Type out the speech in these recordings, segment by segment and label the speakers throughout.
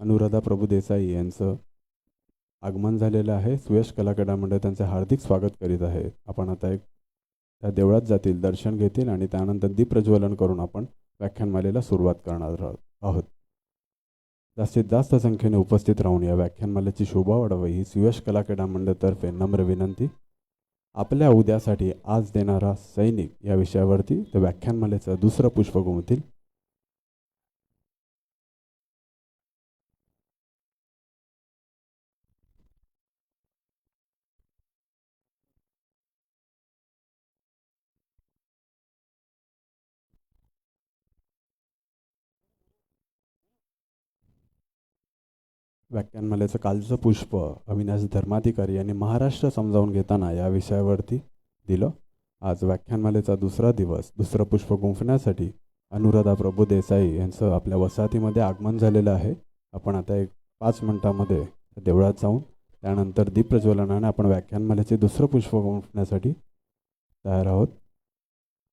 Speaker 1: अनुराधा प्रभू देसाई यांचं आगमन झालेलं आहे. सुयश कलाक्रीडा मंडळ त्यांचे हार्दिक स्वागत करीत आहे. आपण आता एक त्या देवळात जातील, दर्शन घेतील आणि त्यानंतर दीप प्रज्वलन करून आपण व्याख्यानमालेला सुरुवात करणार आहोत. जास्तीत जास्त संख्येने उपस्थित राहून या व्याख्यानमालेची शोभा वाढवावी ही सुयश कलाक्रीडा मंडळतर्फे नम्र विनंती. आपल्या उद्यासाठी आज देणारा सैनिक या विषयावरती ते व्याख्यानमालेचं दुसरं पुष्प घुमतील. व्याख्यानमालेचं कालचं पुष्प अविनाश धर्माधिकारी यांनी महाराष्ट्र समजावून घेताना या विषयावरती दिलं. आज व्याख्यानमालेचा दुसरा दिवस. दुसरं पुष्प गुंफण्यासाठी अनुराधा प्रभू देसाई यांचं आपल्या वसाहतीमध्ये आगमन झालेलं आहे. आपण आता एक 5 मिनिटामध्ये देवळात जाऊन त्यानंतर दीप प्रज्वलनाने आपण व्याख्यानमालेचे दुसरं पुष्प गुंफण्यासाठी तयार आहोत.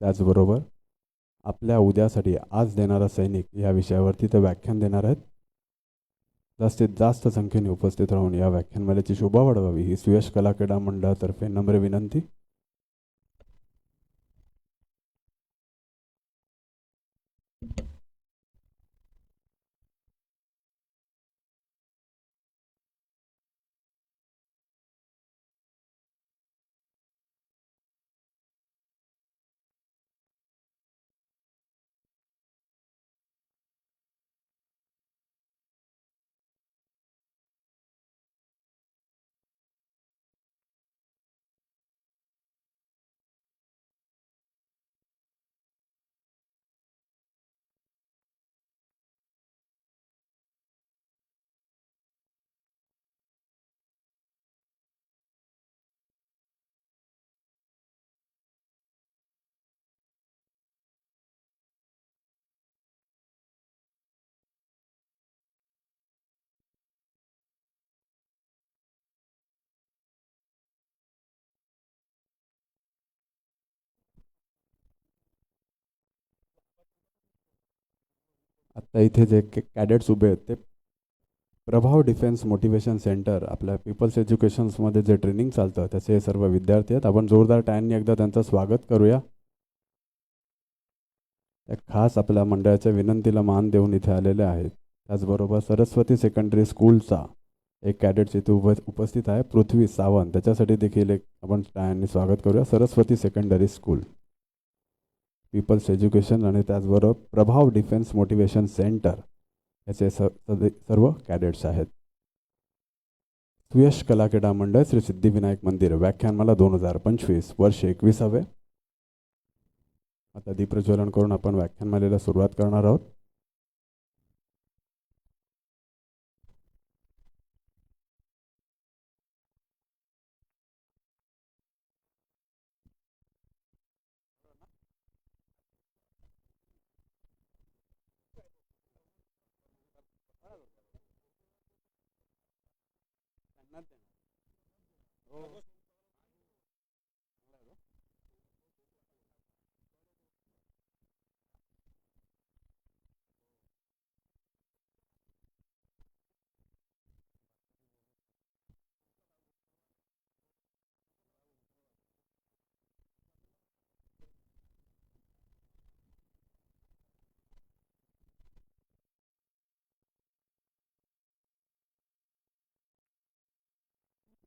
Speaker 1: त्याचबरोबर आपल्या उद्यासाठी आज देणारा सैनिक या विषयावरती ते व्याख्यान देणार आहेत. जास्तीत जास्त संख्येने उपस्थित राहून या व्याख्यानमालेची शोभा वाढवावी ही सुयश कलाक्रीडा मंडळातर्फे नम्र विनंती. आत्ता इथे जे कॅडेट्स उभे आहेत ते प्रभाव डिफेन्स मोटिवेशन सेंटर आपल्या पीपल्स एज्युकेशन्समध्ये जे ट्रेनिंग चालतं त्याचे हे सर्व विद्यार्थी आहेत. आपण जोरदार टाळ्यांनी एकदा त्यांचं स्वागत करूया. त्या खास आपल्या मंडळाच्या विनंतीला मान देऊन इथे आलेले आहेत. त्याचबरोबर सरस्वती सेकंडरी स्कूलचा एक कॅडेट्स इथे उपस्थित आहे, पृथ्वी सावंत. त्याच्यासाठी देखील एक आपण टाळ्यांनी स्वागत करूया. Saraswati secondary school, people's education आणि त्याचबरोबर प्रभाव डिफेन्स मोटिवेशन सेंटर याचे सर्व कॅडेट्स आहेत. सुयश कलाक्रीडा मंडळ श्री सिद्धिविनायक मंदिर व्याख्यानमाला 2025 वर्ष 21. आता दीप प्रज्वलन करून आपण व्याख्यानमालेला सुरुवात करणार आहोत.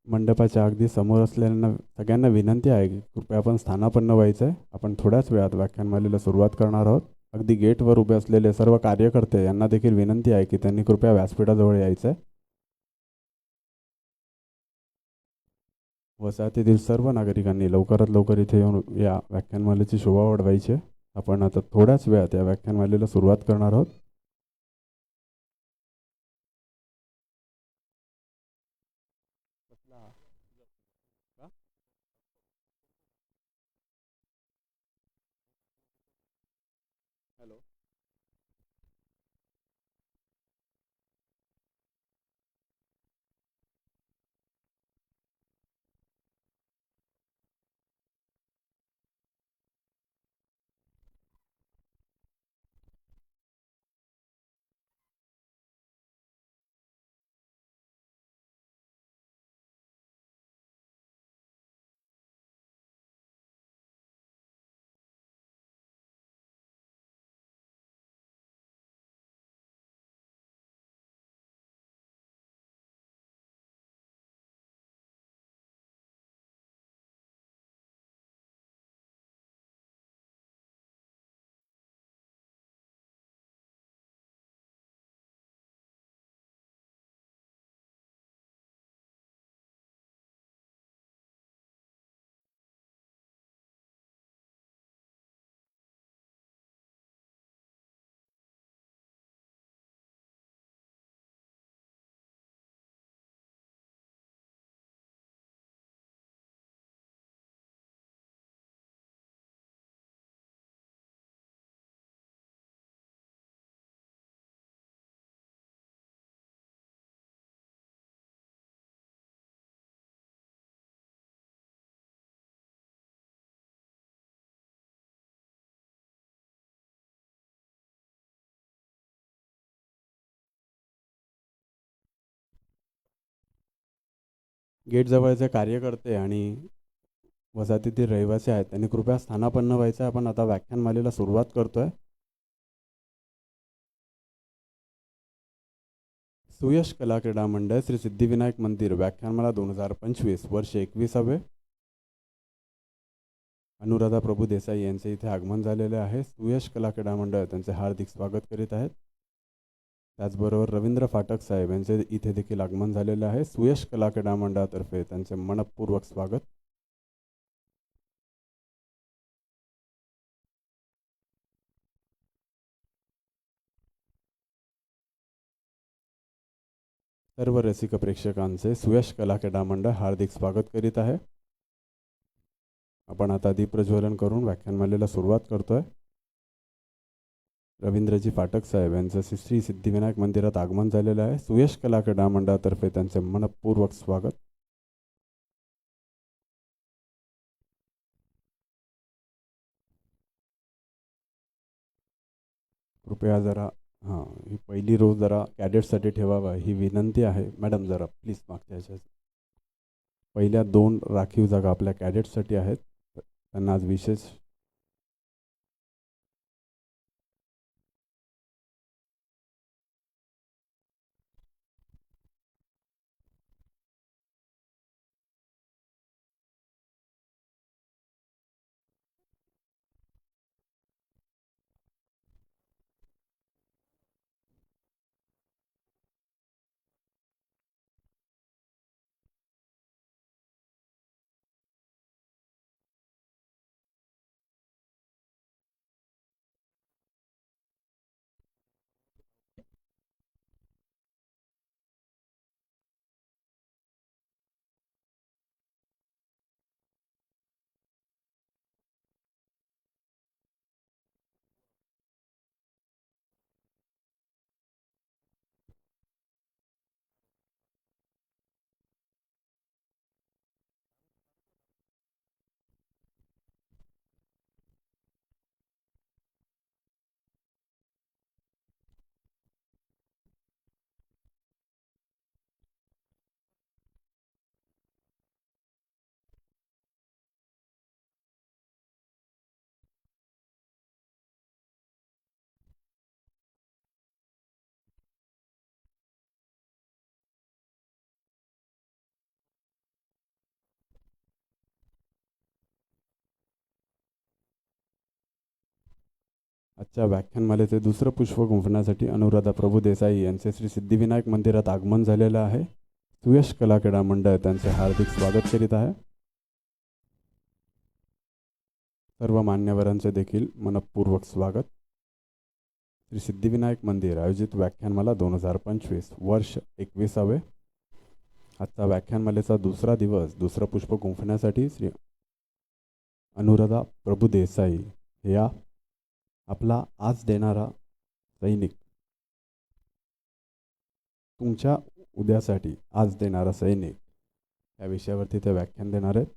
Speaker 1: मंडपाच्या अगदी समोर असलेल्यांना सगळ्यांना विनंती आहे की कृपया आपण स्थानापन्न व्हायचं आहे. आपण थोड्याच वेळात व्याख्यानमालेला सुरुवात करणार आहोत. अगदी गेटवर उभे असलेले सर्व कार्यकर्ते यांना देखील विनंती आहे की त्यांनी कृपया व्यासपीठाजवळ यायचं आहे. वसाहतीतील सर्व नागरिकांनी लवकरात लवकर इथे येऊन या व्याख्यानमालेची शोभा वाढवायची आहे. आपण आता थोड्याच वेळात या व्याख्यानमालेला सुरुवात करणार आहोत. हॅलो. गेटजवळचे कार्यकर्ते आणि वसाहतीतील रहिवासी आहेत त्यांनी कृपया स्थानापन्न व्हायचं. आपण आता व्याख्यानमालेला सुरुवात करतोय. सुयश कला क्रीडा मंडळ श्री सिद्धिविनायक मंदिर व्याख्यानमाला 2025 वर्ष 21. अनुराधा प्रभू देसाई यांचे इथे आगमन झालेले आहे. सुयश कला क्रीडा मंडळ त्यांचे हार्दिक स्वागत करीत आहेत. त्याचबरोबर रवींद्र फाटक साहेब यांचे इथे देखील आगमन झालेले आहे. सुयश कला क्रीडा मंडळातर्फे त्यांचे मनपूर्वक स्वागत. सर्व रसिक प्रेक्षकांचे सुयश कला क्रीडा मंडळ हार्दिक स्वागत करीत आहे. आपण आता दीपप्रज्वलन करून व्याख्यानमालेला सुरुवात करतोय. रवींद्रजी फाटक साहेब यांचं श्री सिद्धिविनायक मंदिरात आगमन झालेलं आहे. सुयश कला क्रीडा मंडळातर्फे त्यांचे मनपूर्वक स्वागत. कृपया जरा ही पहिली रोज जरा कॅडेट्ससाठी ठेवावा ही विनंती आहे. मॅडम जरा प्लीज मागच्या ह्याच्यात पहिल्या 2 राखीव जागा आपल्या कॅडेट्ससाठी आहेत. त्यांना आज विशेष आजच्या व्याख्यानमालेचे दुसरं पुष्प गुंफण्यासाठी अनुराधा प्रभू देसाई यांचे श्री सिद्धिविनायक मंदिरात आगमन झालेलं आहे. सुयश कला क्रीडा मंडळ त्यांचे हार्दिक स्वागत करीत आहे. सर्व मान्यवरांचे देखील मनपूर्वक स्वागत. श्री सिद्धिविनायक मंदिर आयोजित व्याख्यानमाला 2025 वर्ष 21. आजचा व्याख्यानमालेचा दुसरा दिवस दुसरं पुष्प गुंफण्यासाठी श्री अनुराधा प्रभू देसाई या आपला आज देणारा सैनिक, तुमच्या उद्यासाठी आज देणारा सैनिक या विषयावरती ते व्याख्यान देणार आहेत.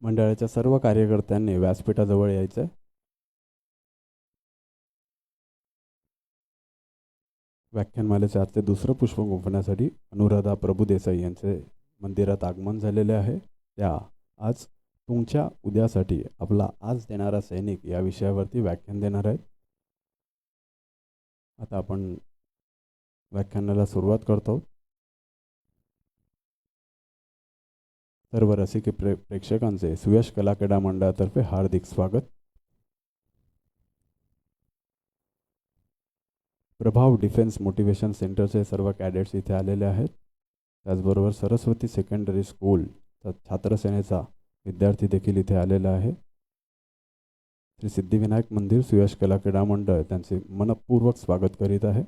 Speaker 1: मंडळाच्या सर्व कार्यकर्त्यांनी व्यासपीठाजवळ यायचं. व्याख्यानमालेचे आजचे दुसरं पुष्प गुंफण्यासाठी अनुराधा प्रभू देसाई यांचे मंदिरात आगमन झालेले आहे. त्या आज तुमच्या उद्यासाठी आपला आज देणारा सैनिक या विषयावरती व्याख्यान देणार आहेत. आता आपण व्याख्यानाला सुरुवात करतो. सर्व रसिक प्रेक्षकांचे सुयश कला क्रीडा मंडळातर्फे हार्दिक स्वागत. प्रभाव डिफेन्स मोटिवेशन सेंटरचे सर्व कॅडेट्स इथे आलेले आहेत. त्याचबरोबर सरस्वती सेकंडरी स्कूल छात्रसेनेचा विद्यार्थी देखील इथे आलेला आहे. श्री सिद्धिविनायक मंदिर सुयश कला क्रीडा मंडळ त्यांचे मनपूर्वक स्वागत करीत आहे.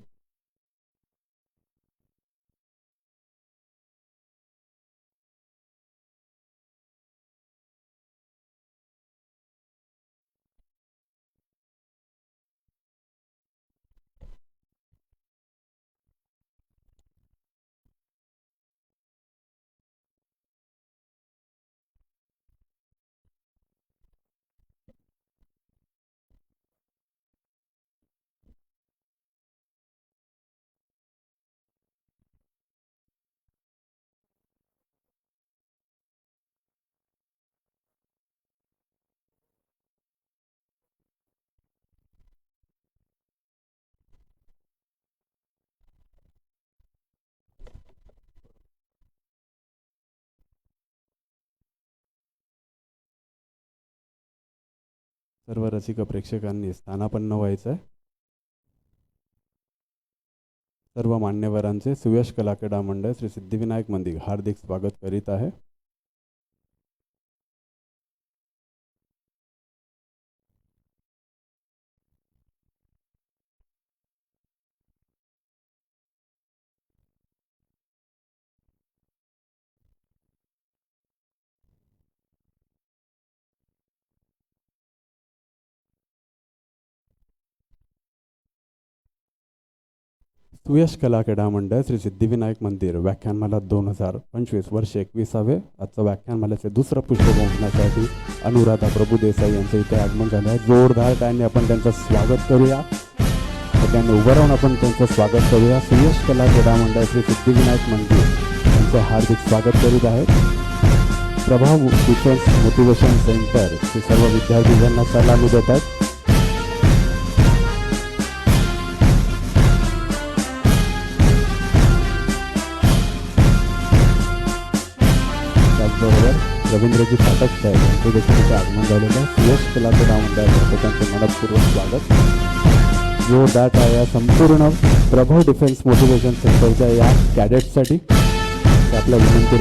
Speaker 1: सर्व रसिक प्रेक्षकांनी स्थानापन्न व्हायचं आहे. सर्व मान्यवरांचे सुयश कला क्रीडा मंडळ श्री सिद्धिविनायक मंदिर हार्दिक स्वागत करीत आहे. सुयश कला क्रीडा मंडळ श्री सिद्धिविनायक मंदिर व्याख्यानमाला 2025 वर्ष 21वे. आजचं व्याख्यानमालेचे दुसरं पुष्प गुंफण्यासाठी अनुराधा प्रभुदेसाई यांचं इथे आगमन झालं आहे. जोरदार टाळ्यांनी आपण त्यांचं स्वागत करूया. सगळ्यांनी उभं राहून आपण त्यांचं स्वागत करूया. सुयश कला क्रीडा मंडळ श्री सिद्धिविनायक मंदिर यांचं हार्दिक स्वागत करीत आहेत. प्रभाव डिफेन्स मोटिवेशन सेंटर हे सर्व विद्यार्थी ज्यांना सलामी देत आहेत. त्याचबरोबर रवींद्रजी फाटक साहेब यांचे देखील इथे आगमन झालेलं आहे. सुयश कला क्रीडा मंडळातर्फे त्यांचे मनपूर्वक स्वागत. जोरदार टाळ्या संपूर्ण प्रभाव डिफेन्स मोटिवेशन सेंटरच्या या कॅडेट्ससाठी ते आपल्या विनंती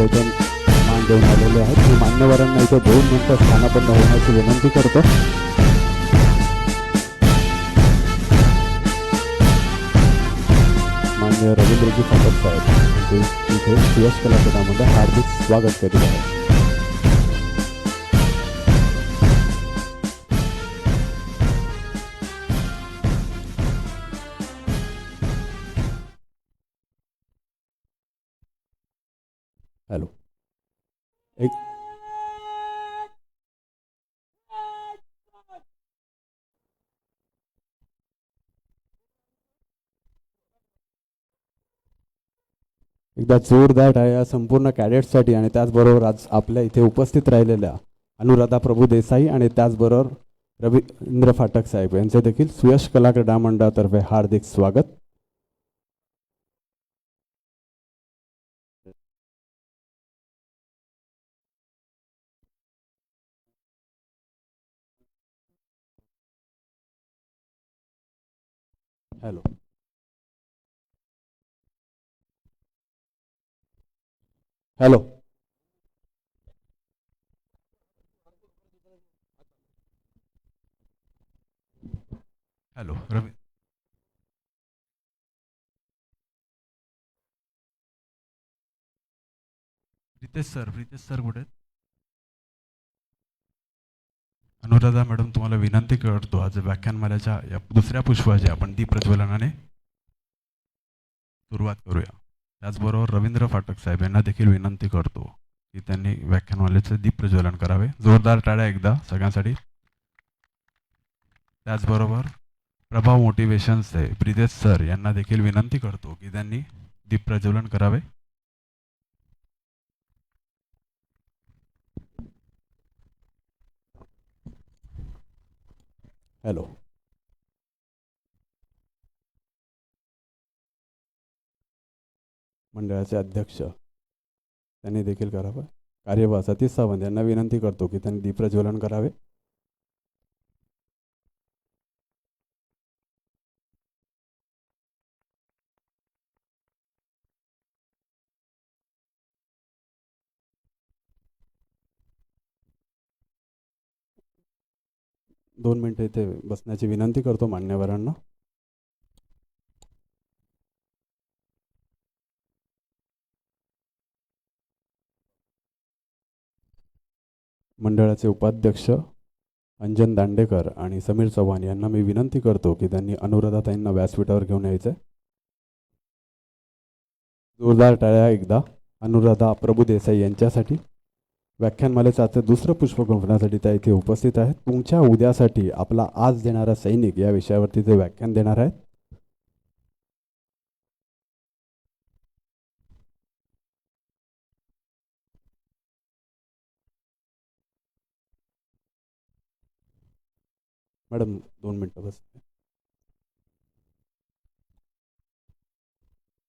Speaker 1: मान देऊन आलेले आहेत. मी मान्यवरांना इथे 2 मिनिटं स्थानापन्न होण्याची विनंती करतो. माननीय रवींद्रजी फाटक साहेब यांचे इथे सुयश कला क्रीडा मंडळ हार्दिक स्वागत करीत आहे. हॅलो, एकदा जोरदार टाळ्या संपूर्ण कॅडेट्ससाठी आणि त्याचबरोबर आज आपल्या इथे उपस्थित राहिलेल्या अनुराधा प्रभुदेसाई आणि त्याचबरोबर रवींद्र फाटक साहेब यांचे देखील सुयश कला क्रीडा मंडळातर्फे हार्दिक स्वागत. हॅलो, हॅलो, हॅलो, रवी प्रितेश सर कुठे आहेत? अनुराधा मॅडम, तुम्हाला विनंती करतो आज व्याख्यानमालेच्या या दुसऱ्या पुष्पाची आपण दीप प्रज्वलनाने सुरुवात करूया. त्याचबरोबर रवींद्र फाटक साहेब यांना देखील विनंती करतो की त्यांनी व्याख्यानमालेचे दीप प्रज्वलन करावे. जोरदार टाळ्या एकदा सगळ्यांसाठी. त्याचबरोबर प्रभाव मोटिवेशनचे प्रितेश सर यांना देखील विनंती करतो की त्यांनी दीप प्रज्वलन करावे. हॅलो. मंडळाचे अध्यक्ष त्यांनी देखील करावं. कार्यवाह सतीश सावंत यांना विनंती करतो की त्यांनी दीपप्रज्वलन करावे. दोन मिनिटं इथे बसण्याची विनंती करतो मान्यवरांना. मंडळाचे उपाध्यक्ष अंजन दांडेकर आणि समीर चव्हाण यांना मी विनंती करतो की त्यांनी अनुराधाताईंना व्यासपीठावर घेऊन यायचं. जोरदार टाळ्या एकदा अनुराधा प्रभुदेसाई यांच्यासाठी. व्याख्यानमालेचं आजचं दुसरं पुष्प गुंफण्यासाठी त्या इथे उपस्थित आहेत. तुमच्या उद्यासाठी आपला आज देणारा सैनिक या विषयावरती ते व्याख्यान देणार आहेत. मॅडम 2 मिनटं बस.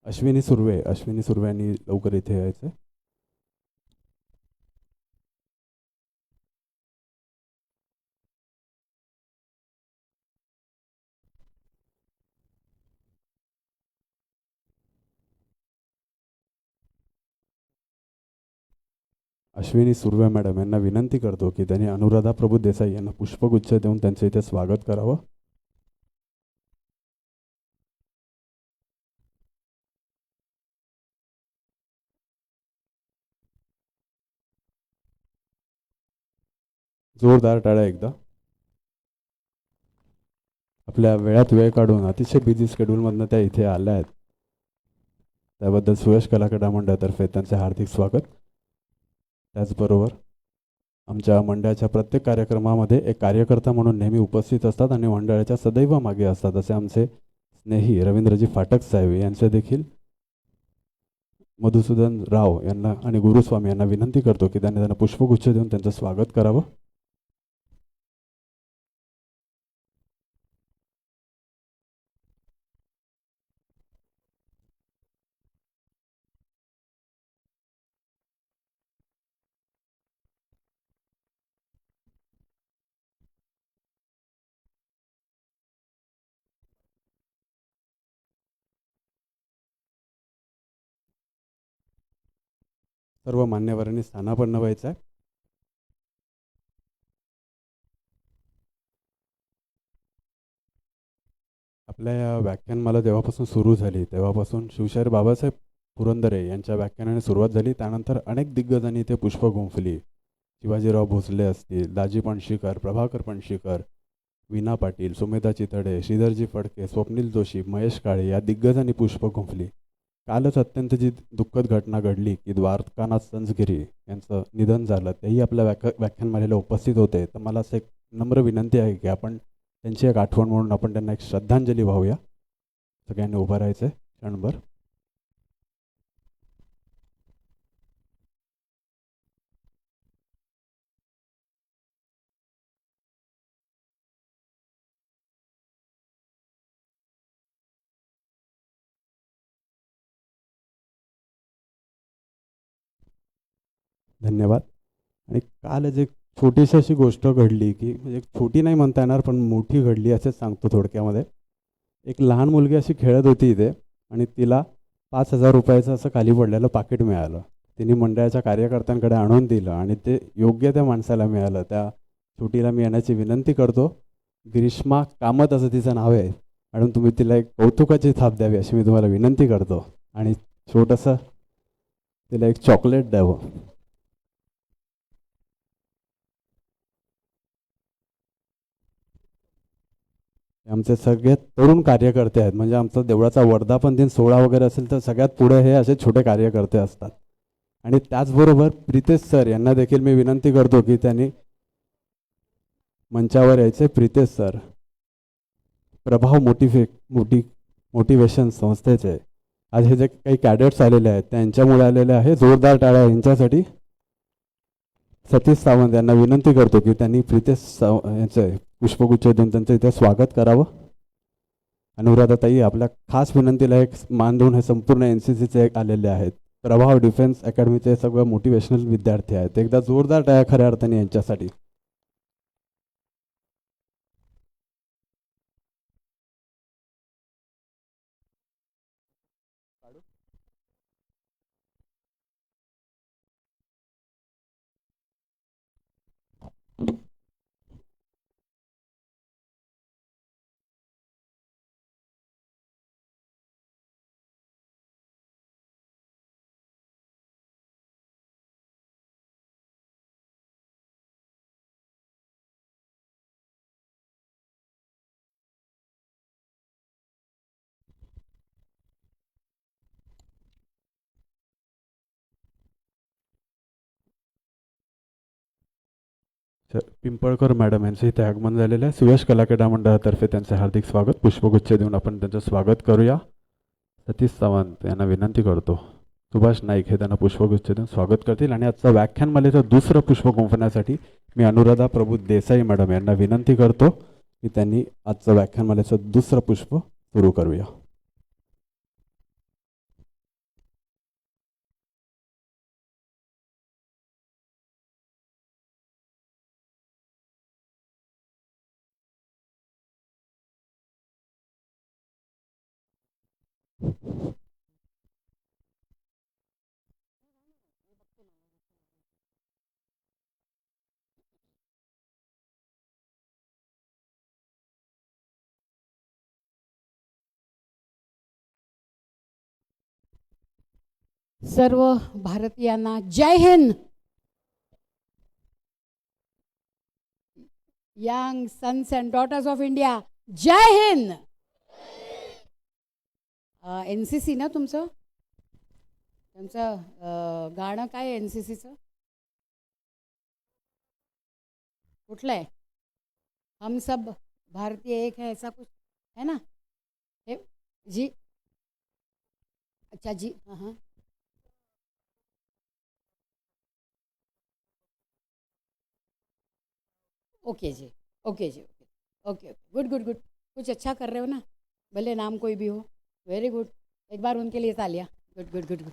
Speaker 1: अश्विनी सुर्वे यांनी लवकर इथे यायचं. अश्विनी सुर्वे मॅडम यांना विनंती करतो की त्यांनी अनुराधा प्रभुदेसाई यांना पुष्पगुच्छ देऊन त्यांचं इथे स्वागत करावं. जोरदार टाळ्या एकदा. आपल्या वेळात वेळ काढून अतिशय बिझी शेड्यूलमधनं त्या इथे आल्या आहेत, त्याबद्दल सुयश कलाकडा मंडळातर्फे त्यांचे हार्दिक स्वागत. त्याचबरोबर आमच्या मंडळाच्या प्रत्येक कार्यक्रमामध्ये एक कार्यकर्ता म्हणून नेहमी उपस्थित असतात आणि मंडळाच्या सदैव मागे असतात असे आमचे स्नेही रवींद्रजी फाटक साहेब यांचे देखील मधुसूदन राव यांना आणि गुरुस्वामी यांना विनंती करतो की त्यांना पुष्पगुच्छ देऊन त्यांचं स्वागत करावं. सर्व मान्यवरांनी स्थानापन्न व्हायचं आहे. आपल्या या व्याख्यानमाला जेव्हापासून सुरू झाली तेव्हापासून शिवशाहीर बाबासाहेब पुरंदरे यांच्या व्याख्यानाने सुरुवात झाली. त्यानंतर अनेक दिग्गजांनी इथे पुष्प गुंफली. शिवाजीराव भोसले असतील, दाजी पणशीकर, प्रभाकर पणशीकर, वीणा पाटील, सुमेधा चितडे, श्रीधरजी फडके, स्वप्नील जोशी, महेश काळे या दिग्गजांनी पुष्प गुंफली. कालच अत्यंत जी दुःखद घटना घडली की द्वारकानाथ संजगिरी यांचं निधन झालं, तेही आपल्या व्याख्यानमालेला उपस्थित होते. तर मला असं एक नम्र विनंती आहे की आपण त्यांची एक आठवण म्हणून आपण त्यांना एक श्रद्धांजली वाहूया. सगळ्यांनी उभं राहायचं आहे क्षणभर. धन्यवाद. आणि कालच एक छोटीशी अशी गोष्ट घडली की म्हणजे छोटी नाही म्हणता येणार पण मोठी घडली असेच सांगतो थोडक्यामध्ये. एक लहान मुलगी अशी खेळत होती इथे आणि तिला 5,000 रुपयाचं असं खाली पडलेलं पाकिट मिळालं. तिने मंडळाच्या कार्यकर्त्यांकडे आणून दिलं आणि ते योग्य त्या माणसाला मिळालं. त्या छोटीला मी येण्याची विनंती करतो. ग्रीष्मा कामत असं तिचं नाव आहे. मॅडम तुम्ही तिला एक कौतुकाची थाप द्यावी अशी मी तुम्हाला विनंती करतो आणि छोटंसं तिला एक चॉकलेट द्यावं. आमचे सगळ्यात तरुण कार्यकर्ते आहेत. म्हणजे आमचा देवळाचा वर्धापन दिन सोहळा वगैरे असेल तर सगळ्यात पुढे हे असे छोटे कार्यकर्ते असतात. आणि त्याचबरोबर प्रितेश सर यांना देखील मी विनंती करतो की त्यांनी मंचावर यायचे. प्रितेश सर प्रभाव मोटिवेशन संस्थेचे आज हे जे काही कॅडेट्स आलेले आहेत त्यांच्यामुळे आलेले आहे. जोरदार टाळ्या यांच्यासाठी. सतीश सावंत यांना विनंती करतो की त्यांनी प्रितेश यांचे पुष्पगुच्छ देऊन त्यांचं इथे स्वागत करावं. अनुराधाताई, आपल्या खास विनंतीला एक मान देऊन हे संपूर्ण NCCचे आलेले आहेत. प्रभाव डिफेन्स अकॅडमीचे सगळं मोटिवेशनल विद्यार्थी आहेत. एकदा जोरदार टाळ्या खऱ्या अर्थाने यांच्यासाठी. पिंपळकर मॅडम यांचं इथे आगमन झालेलं आहे. सुयश कला क्रीडा मंडळातर्फे त्यांचे हार्दिक स्वागत. पुष्पगुच्छ देऊन आपण त्यांचं स्वागत करूया. सतीश सावंत यांना विनंती करतो. सुभाष नाईक हे त्यांना पुष्पगुच्छ देऊन स्वागत करतील. आणि आजचं व्याख्यानमालेचं दुसरं पुष्प गुंफण्यासाठी मी अनुराधा प्रभू देसाई मॅडम यांना विनंती करतो की त्यांनी आजचं व्याख्यानमालेचं दुसरं पुष्प सुरू करूया.
Speaker 2: सर्व भारतीयांना जय हिंद. Young sons and daughters of India, जय हिंद. NCC ना तुमचं गाणं काय आहे NCCचं? कुठलं आहे? हम सब भारतीय एक है, ऐसा कुछ है ना? हे जी, अच्छा जी, हाँ हाँ. ओके जी, ओके जी, okay okay okay, good good good. कुछ अच्छा कर रहे हो ना, भले नाम कोई भी हो. Very good. एक बार उनके लिए तालियां. Good good good good.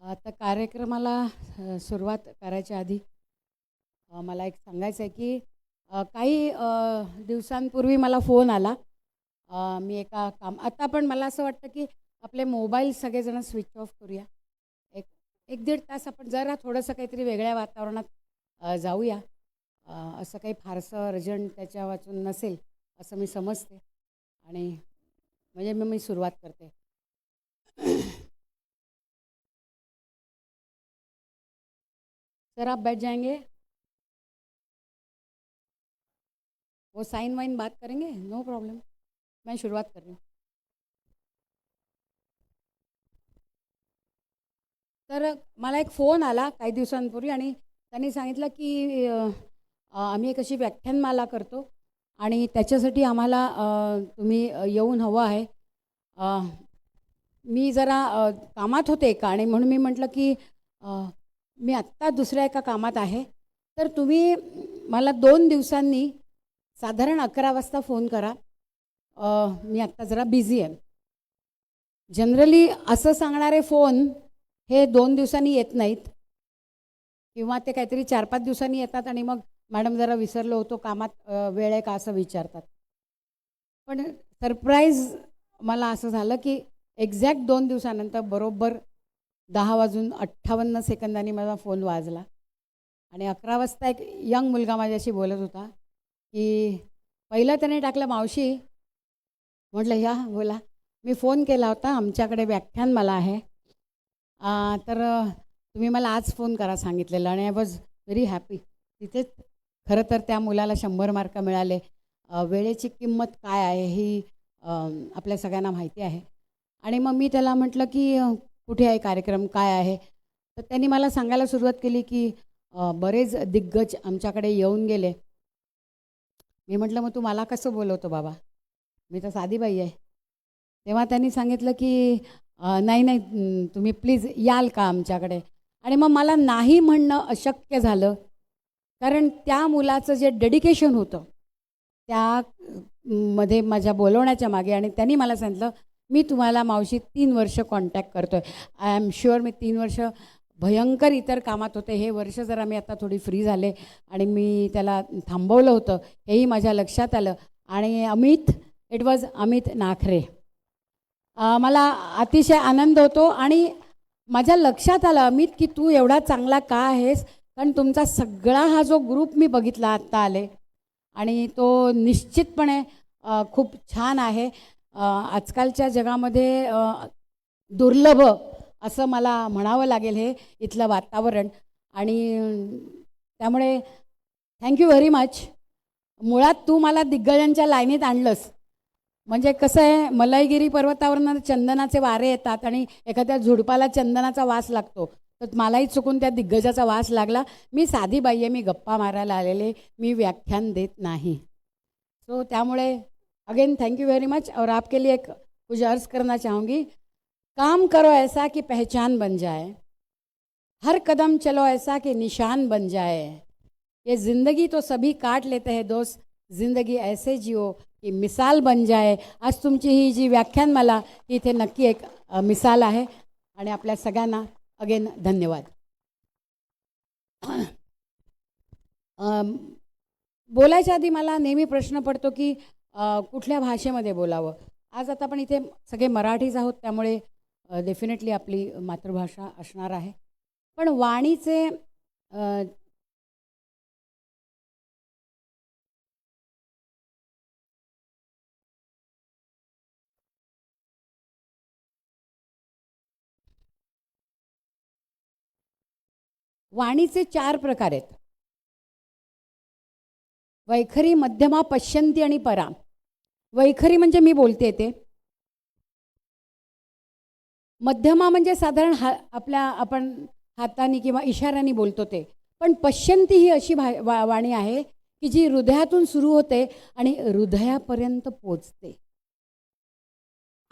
Speaker 2: आता कार्यक्रमाला सुरुवात करायच्या आधी मला एक सांगायचं आहे की काही दिवसांपूर्वी मला फोन आला. मी एका आता पण मला असं वाटतं की आपले मोबाईल सगळेजण स्विच ऑफ करूया. एक दीड तास आपण जरा थोडंसं काहीतरी वेगळ्या वातावरणात जाऊया. असं काही फारसं अर्जंट त्याच्या वाचून नसेल असं मी समजते. आणि म्हणजे मी सुरुवात करते. सर आप बैठ जाएंगे, वो साइन वाइन बात करेंगे, नो प्रॉब्लम. मैं शुरुआत कर रही हूँ. तर मला एक फोन आला काही दिवसांपूर्वी आणि त्यांनी सांगितलं की आम्ही एक अशी व्याख्यानमाला करतो आणि त्याच्यासाठी आम्हाला तुम्ही येऊन हवं आहे. मी जरा कामात होते का आणि म्हणून मी म्हटलं की मी आत्ता दुसऱ्या एका कामात आहे, तर तुम्ही मला 2 दिवसांनी साधारण 11 वाजता फोन करा. मी आत्ता जरा बिझी आहे. जनरली असं सांगणारे फोन हे 2 दिवसांनी येत नाहीत किंवा ते काहीतरी 4-5 दिवसांनी येतात आणि मग मॅडम जरा विसरलो होतो कामात, वेळ आहे का असं विचारतात. पण सरप्राईज मला असं झालं की एक्झॅक्ट 2 दिवसानंतर बरोबर 10:58 माझा फोन वाजला आणि 11 वाजता एक यंग मुलगा माझ्याशी बोलत होता की पहिलं त्याने टाकलं मावशी. म्हटलं या बोला. मी फोन केला होता, आमच्याकडे व्याख्यानमाला आहे, तर तुम्ही मला आज फोन करा सांगितलेलं. आणि आय वॉज व्हेरी हॅपी. तिथेच खरं तर त्या मुलाला 100 मार्क मिळाले. वेळेची किंमत काय आहे ही आपल्या सगळ्यांना माहिती आहे. आणि मग मी त्याला म्हटलं की कुठे आहे कार्यक्रम, काय आहे. तर त्यांनी मला सांगायला सुरुवात केली की बरेच दिग्गज आमच्याकडे येऊन गेले. मी म्हटलं मग तू मला कसं बोलवतो बाबा, मी तर साधी बाई आहे. तेव्हा त्यांनी सांगितलं की नाही नाही तुम्ही प्लीज याल का आमच्याकडे. आणि मग मला नाही म्हणणं अशक्य झालं कारण त्या मुलाचं जे डेडिकेशन होतं त्या मध्ये माझ्या बोलवण्याच्या मागे, आणि त्यांनी मला सांगितलं मी तुम्हाला मावशी 3 वर्ष कॉन्टॅक्ट करतो आहे. आय एम शुअर मी 3 वर्ष भयंकर इतर कामात होते. हे वर्ष जरा मी आता थोडी फ्री झाले आणि मी त्याला थांबवलं होतं हेही माझ्या लक्षात आलं. आणि अमित, इट वॉज अमित नाखरे. मला अतिशय आनंद होतो आणि माझ्या लक्षात आलं अमित की तू एवढा चांगला का आहेस, कारण तुमचा सगळा हा जो ग्रुप मी बघितला आत्ता आले आणि तो निश्चितपणे खूप छान आहे. आजकालच्या जगामध्ये दुर्लभ असं मला म्हणावं लागेल हे इथलं वातावरण. आणि त्यामुळे थँक्यू व्हेरी मच. मुळात तू मला दिग्गजांच्या लाईनीत आणलंस. म्हणजे कसं आहे, मलयगिरी पर्वतावरनं चंदनाचे वारे येतात आणि एखाद्या झुडपाला चंदनाचा वास लागतो, तर मलाही चुकून त्या दिग्गजाचा वास लागला. मी साधी बाई आहे, मी गप्पा मारायला आलेले, मी व्याख्यान देत नाही. सो त्यामुळे again thank you very much. और आपके लिए एक कुछ अर्ज करना चाहूँगी. काम करो ऐसा कि पहचान बन जाए, हर कदम चलो ऐसा कि निशान बन जाए. ये ज़िंदगी तो सभी काट लेते हैं दोस्त, ज़िंदगी ऐसे जियो की मिसाल बन जाए. आज तुमची ही जी व्याख्यानमाला इथे नक्की एक मिसाल आहे. आणि आपल्या सगळ्यांना अगेन धन्यवाद. बोलायच्या आधी मला नेहमी प्रश्न पडतो की कुठल्या भाषेमध्ये बोलावं. आज आता आपण इथे सगळे मराठीच आहोत, त्यामुळे डेफिनेटली आपली मातृभाषा असणार आहे. पण वाणीचे वाणीचे 4 प्रकार आहेत. वैखरी, मध्यमा, पश्यंती आणि परा. वैखरी म्हणजे मी बोलते ते. मध्यमा म्हणजे साधारण आपण हाताने किंवा इशाऱ्याने बोलतो ते. पण पश्यंती ही अशी वाणी आहे की जी हृदयातून सुरू होते आणि हृदयापर्यंत पोचते.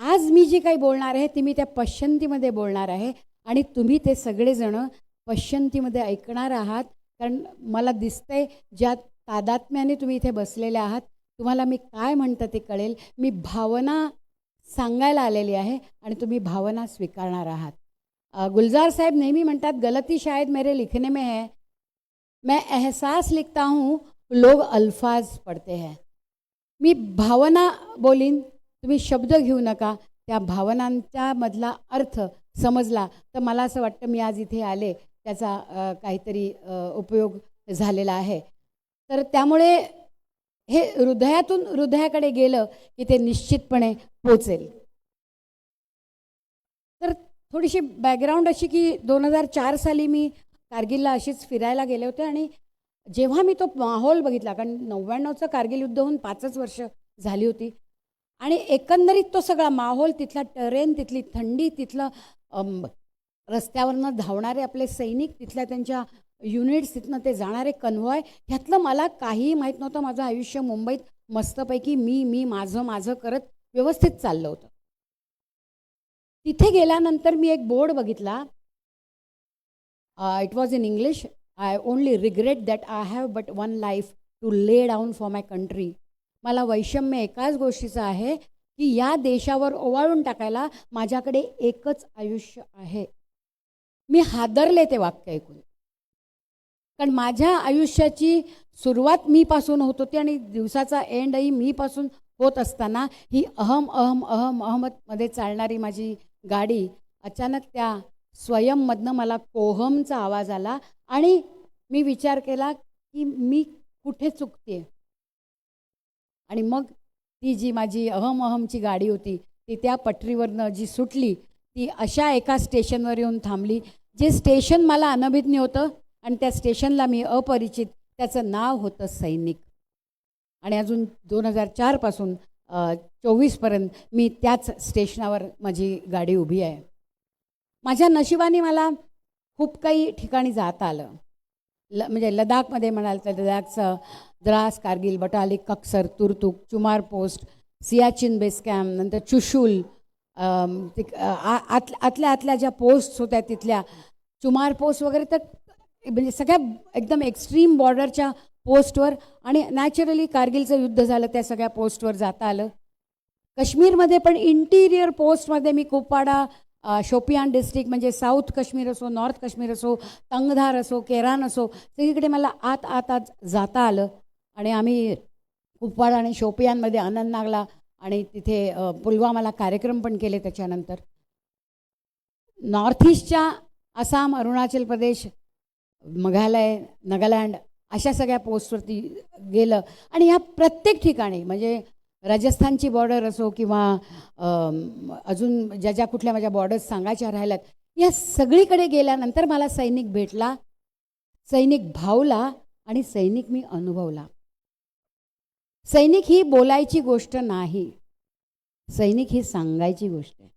Speaker 2: आज मी जी काही बोलणार आहे ती मी त्या पश्यंतीमध्ये बोलणार आहे आणि तुम्ही ते सगळेजण पश्यंतीमध्ये ऐकणार आहात. कारण मला दिसतंय ज्या तादात्म्याने तुम्ही इथे बसलेले आहात, तुम्हाला मी काय म्हणतं ते कळेल. मी भावना सांगायला आलेली आहे आणि तुम्ही भावना स्वीकारणार आहात. गुलजार साहेब नेहमी म्हणतात, गलती शायद मेरे लिखने में है, मैं एहसास लिखता हूँ, लोग अल्फाज पढ़ते हैं. मी भावना बोलीन, तुम्ही शब्द घेऊ नका. त्या भावनांच्या मधला अर्थ समजला तर मला असं वाटतं मी आज इथे आले त्याचा काहीतरी उपयोग झालेला आहे. तर त्यामुळे हे हृदयातून हृदयाकडे गेलं की ते निश्चितपणे पोचेल. तर थोडीशी बॅकग्राऊंड अशी की 2004 साली मी कारगिलला अशीच फिरायला गेले होते आणि जेव्हा मी तो माहोल बघितला, कारण 99चं कारगिल युद्ध होऊन 5च वर्ष झाली होती आणि एकंदरीत तो सगळा माहोल, तिथला टरेन, तिथली थंडी, तिथलं रस्त्यावरनं धावणारे आपले सैनिक, तिथल्या त्यांच्या युनिट्स, तिथनं ते जाणारे कन्व्हॉय, ह्यातलं मला काहीही माहीत नव्हतं. माझं आयुष्य मुंबईत मस्तपैकी मी माझं करत व्यवस्थित चाललं होतं. तिथे गेल्यानंतर मी एक बोर्ड बघितला. It was in English. I only regret that I have but one life to lay down for my country. मला वैषम्य एकाच गोष्टीचं आहे की या देशावर ओवाळून टाकायला माझ्याकडे एकच आयुष्य आहे. मी हादरले ते वाक्य ऐकून, कारण माझ्या आयुष्याची सुरुवात मीपासून होत होती आणि दिवसाचा एंडही मीपासून होत असताना ही अहमदमध्ये चालणारी माझी गाडी अचानक त्या स्वयंमधनं मला कोहमचा आवाज आला आणि मी विचार केला की मी कुठे चुकते. आणि मग ती जी माझी अहमची गाडी होती ती त्या पटरीवरनं जी सुटली ती अशा एका स्टेशनवर येऊन थांबली, जे स्टेशन मला अनभिज्ञ होतं आणि त्या स्टेशनला मी अपरिचित. त्याचं नाव होतं सैनिक. आणि अजून 2004 पासून 24पर्यंत मी त्याच स्टेशनावर माझी गाडी उभी आहे. माझ्या नशिबाने मला खूप काही ठिकाणी जाता आलं. म्हणजे लडाखमध्ये म्हणाल तर लडाखचं द्रास, कारगिल, बटालिक, कक्सर, तुर्तुक, चुमार पोस्ट, सियाचिन बेस कॅम्प, नंतर चुशूल, आतल्या ज्या पोस्ट्स होत्या तिथल्या चुमार पोस्ट वगैरे, तर म्हणजे सगळ्या एकदम एक्स्ट्रीम बॉर्डरच्या पोस्टवर, आणि नॅचरली कारगिलचं युद्ध झालं त्या सगळ्या पोस्टवर जाता आलं. काश्मीरमध्ये पण इंटिरियर पोस्टमध्ये मी कुपवाडा, शोपियान डिस्ट्रिक्ट म्हणजे साऊथ काश्मीर असो, नॉर्थ काश्मीर असो, तंगधार असो, केरान असो, सगळीकडे मला आत आत आत जाता आलं. आणि आम्ही कुपवाडा आणि शोपियानमध्ये अनंतनागला आणि तिथे पुलवामाला कार्यक्रम पण केले. त्याच्यानंतर नॉर्थ ईस्टच्या आसाम, अरुणाचल प्रदेश, मेघालय, नागालँड अशा सगळ्या पोस्टवरती गेलं. आणि ह्या प्रत्येक ठिकाणी म्हणजे राजस्थानची बॉर्डर असो किंवा अजून ज्या ज्या कुठल्या माझ्या बॉर्डर्स सांगायच्या राहिल्यात, या सगळीकडे गेल्यानंतर मला सैनिक भेटला, सैनिक भावला आणि सैनिक मी अनुभवला. सैनिक ही बोलायची गोष्ट नाही, सैनिक ही सांगायची गोष्ट आहे.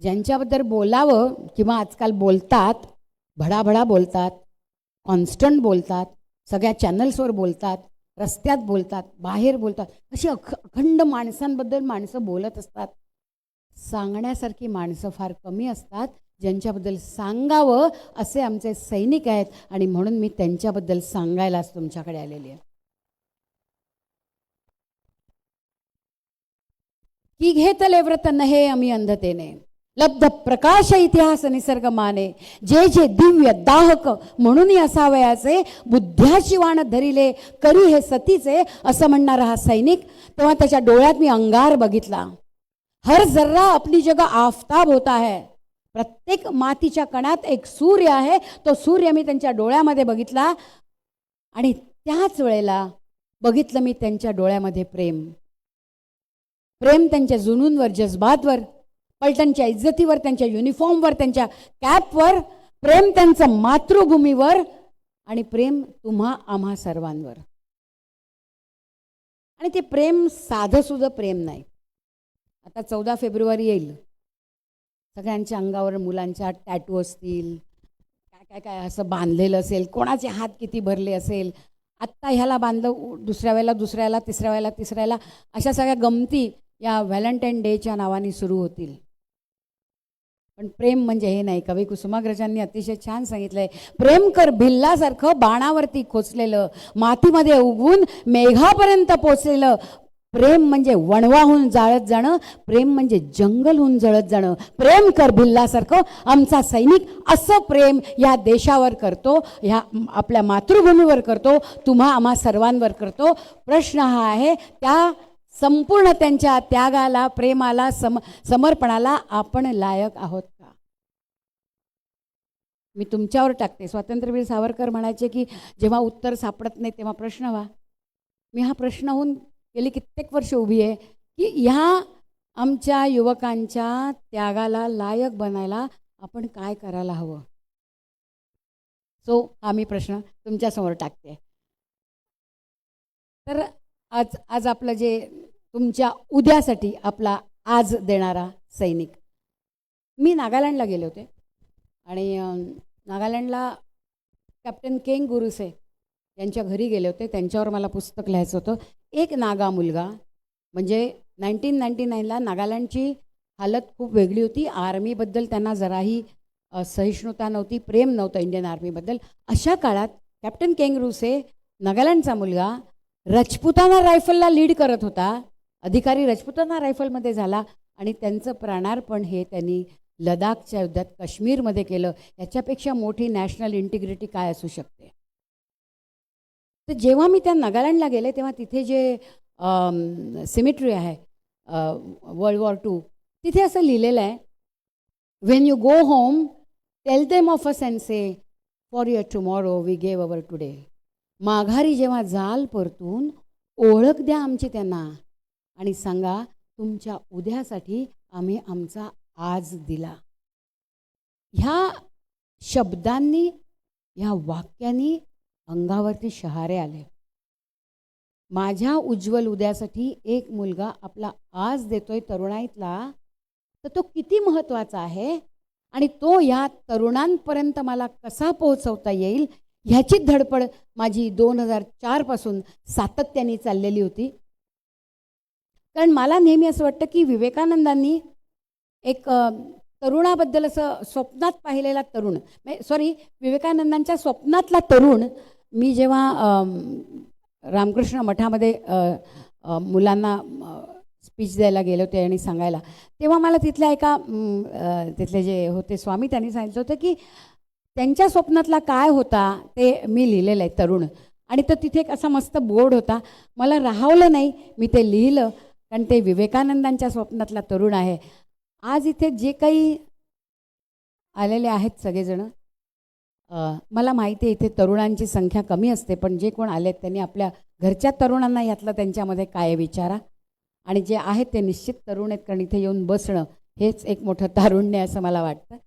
Speaker 2: ज्यांच्याबद्दल बोलावं किंवा आजकाल बोलतात, भडाभडा बोलतात, कॉन्स्टंट बोलतात, सगळ्या चॅनल्सवर बोलतात, रस्त्यात बोलतात, बाहेर बोलतात, अशी अखंड माणसांबद्दल माणसं बोलत असतात. सांगण्यासारखी माणसं फार कमी असतात. ज्यांच्याबद्दल सांगावं असे आमचे सैनिक आहेत आणि म्हणून मी त्यांच्याबद्दल सांगायलाच तुमच्याकडे आलेली आहे. की घेतले व्रत नहे आम्ही अंधतेने, लब्ध प्रकाश इतिहास निसर्ग माने, जे जे दिव्य दाहक म्हणून असावयाचे, बुद्ध्याची वाण धरिले करी हे सतीचे, असं म्हणणारा हा सैनिक. तेव्हा त्याच्या डोळ्यात मी अंगार बघितला. हर जर्रा अपनी जगह आफताब होता है, प्रत्येक मातीच्या कणात एक सूर्य आहे. तो सूर्य मी त्यांच्या डोळ्यामध्ये बघितला आणि त्याच वेळेला बघितलं मी त्यांच्या डोळ्यामध्ये प्रेम. प्रेम त्यांच्या जुनूनवर, जज्बातवर, पलटणच्या इज्जतीवर, त्यांच्या युनिफॉर्मवर, त्यांच्या कॅपवर, प्रेम त्यांचं मातृभूमीवर आणि प्रेम तुम्हा आम्हा सर्वांवर. आणि ते प्रेम साधं सुद्धा प्रेम नाही. आता 14 फेब्रुवारी येईल, सगळ्यांच्या अंगावर मुलांच्या टॅटू असतील, काय काय काय असं बांधलेलं असेल, कोणाचे हात किती भरले असेल. आत्ता ह्याला बांधलं, दुसऱ्या वेळेला दुसऱ्याला, तिसऱ्या वेळेला तिसऱ्याला, अशा सगळ्या गमती या व्हॅलेंटाईन डेच्या नावाने सुरू होतील. पण प्रेम म्हणजे हे नाही. कवी कुसुमाग्रजांनी अतिशय छान सांगितलंय, प्रेम कर भिल्लासारखं बाणावरती खोचलेलं, मातीमध्ये उगवून मेघापर्यंत पोचलेलं. प्रेम म्हणजे वणवाहून जाळत जाणं, प्रेम म्हणजे जंगलहून जळत जाणं. प्रेम कर भिल्लासारखं आमचा सैनिक असं प्रेम या देशावर करतो, ह्या आपल्या मातृभूमीवर करतो, तुम्हा आम्हा सर्वांवर करतो. प्रश्न हा आहे, त्या संपूर्ण त्यांच्या त्यागाला, प्रेमाला, समर्पणाला आपण लायक आहोत का? मी तुमच्यावर टाकते. स्वातंत्र्यवीर सावरकर म्हणायचे की जेव्हा उत्तर सापडत नाही तेव्हा प्रश्न व्हा. मी हा प्रश्न होऊन गेली कित्येक वर्ष उभी आहे की ह्या आमच्या युवकांच्या त्यागाला लायक बनायला आपण काय करायला हवं. सो हा मी प्रश्न तुमच्यासमोर टाकते. तर आज आपलं जे तुमच्या उद्यासाठी आपला आज देणारा सैनिक. मी नागालँडला गेले होते आणि नागालँडला कॅप्टन केंग गुरुसे यांच्या घरी गेले होते. त्यांच्यावर मला पुस्तक लिहायचं होतं. एक नागा मुलगा, म्हणजे 1999ला नागालँडची हालत खूप वेगळी होती. आर्मीबद्दल त्यांना जराही सहिष्णुता नव्हती, प्रेम नव्हतं इंडियन आर्मीबद्दल. अशा काळात कॅप्टन केंग गुरुसे, नागालँडचा मुलगा, राजपुताना रायफलला लीड करत होता. अधिकारी राजपुताना रायफलमध्ये झाला आणि त्यांचं प्राणार्पण हे त्यांनी लडाखच्या युद्धात काश्मीरमध्ये केलं. याच्यापेक्षा मोठी नॅशनल इंटिग्रिटी काय असू शकते. तर जेव्हा मी त्या नागालँडला गेले तेव्हा तिथे जे सिमेट्री आहे वर्ल्ड वॉर II, तिथे असं लिहिलेलं आहे, when you go home tell them of us and say for your tomorrow we gave our today. माघारी जेव्हा जाल परतून, ओळख द्या आमची त्यांना आणि सांगा तुमच्या उद्यासाठी आम्ही आमचा आज दिला. ह्या शब्दांनी, ह्या वाक्यांनी अंगावरती शहारे आले. माझ्या उज्ज्वल उद्यासाठी एक मुलगा आपला आज देतोय तरुणाईतला, तर तो किती महत्त्वाचा आहे आणि तो या तरुणांपर्यंत मला कसा पोहोचवता येईल ह्याची धडपड माझी 2004 पासून सातत्याने चाललेली होती. कारण मला नेहमी असं वाटतं की विवेकानंदांनी एक तरुणाबद्दल असं स्वप्नात पाहिलेला तरुण, सॉरी, विवेकानंदांच्या स्वप्नातला तरुण मी जेव्हा रामकृष्ण मठामध्ये मुलांना स्पीच द्यायला गेले होते आणि सांगायला, तेव्हा मला तिथल्या एका तिथले जे होते स्वामी त्यांनी सांगितलं होतं की त्यांच्या स्वप्नातला काय होता ते मी लिहिलेलं आहे तरुण. आणि तर तिथे एक असा मस्त बोर्ड होता, मला राहवलं नाही, मी ते लिहिलं, कारण ते विवेकानंदांच्या स्वप्नातला तरुण आहे. आज इथे जे काही आलेले आहेत सगळेजण, मला माहिती आहे इथे तरुणांची संख्या कमी असते, पण जे कोण आलेत त्यांनी आपल्या घरच्या तरुणांना यातलं त्यांच्यामध्ये काय विचारा. आणि जे आहेत ते निश्चित तरुण आहेत, कारण इथे येऊन बसणं हेच एक मोठं तारुण्य असं मला वाटतं.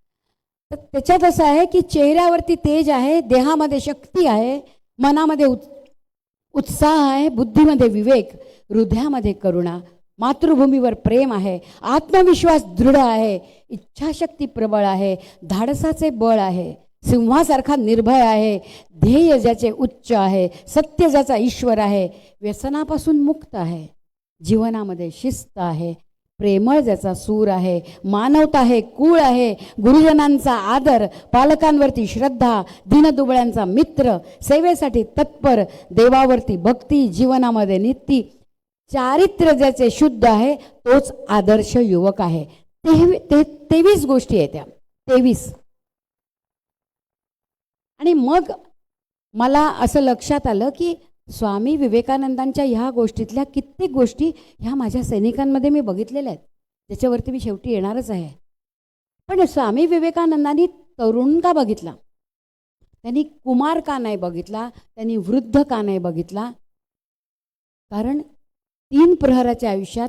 Speaker 2: तर त्याच्यात असं आहे की चेहऱ्यावरती तेज आहे, देहामध्ये शक्ती आहे, मनामध्ये उत्साह आहे, बुद्धीमध्ये विवेक, हृदयामध्ये करुणा, मातृभूमीवर प्रेम आहे, आत्मविश्वास दृढ आहे, इच्छाशक्ती प्रबळ आहे, धाडसाचे बळ आहे, सिंहासारखा निर्भय आहे, ध्येय ज्याचे उच्च आहे, सत्य ज्याचा ईश्वर आहे, व्यसनापासून मुक्त आहे, जीवनामध्ये शिस्त आहे, प्रेमळ ज्याचा सूर आहे, मानवता आहे, कुळ आहे, गुरुजनांचा आदर, पालकांवरती श्रद्धा, दीनदुबळ्यांचा मित्र, सेवेसाठी तत्पर, देवावरती भक्ती, जीवनामध्ये नीती, चारित्र्य ज्याचे शुद्ध आहे तोच आदर्श युवक आहे. 23 गोष्टी आहेत त्या, 23. आणि मग मला असं लक्षात आलं की स्वामी विवेकानंदांच्या ह्या गोष्टीतल्या कित्येक गोष्टी ह्या माझ्या सैनिकांमध्ये मी बघितलेल्या आहेत, त्याच्यावरती मी शेवटी येणारच आहे. पण स्वामी विवेकानंदांनी तरुण का बघितला, त्यांनी कुमार का नाही बघितला, त्यांनी वृद्ध का नाही बघितला? कारण 3 प्रहराच्या आयुष्यात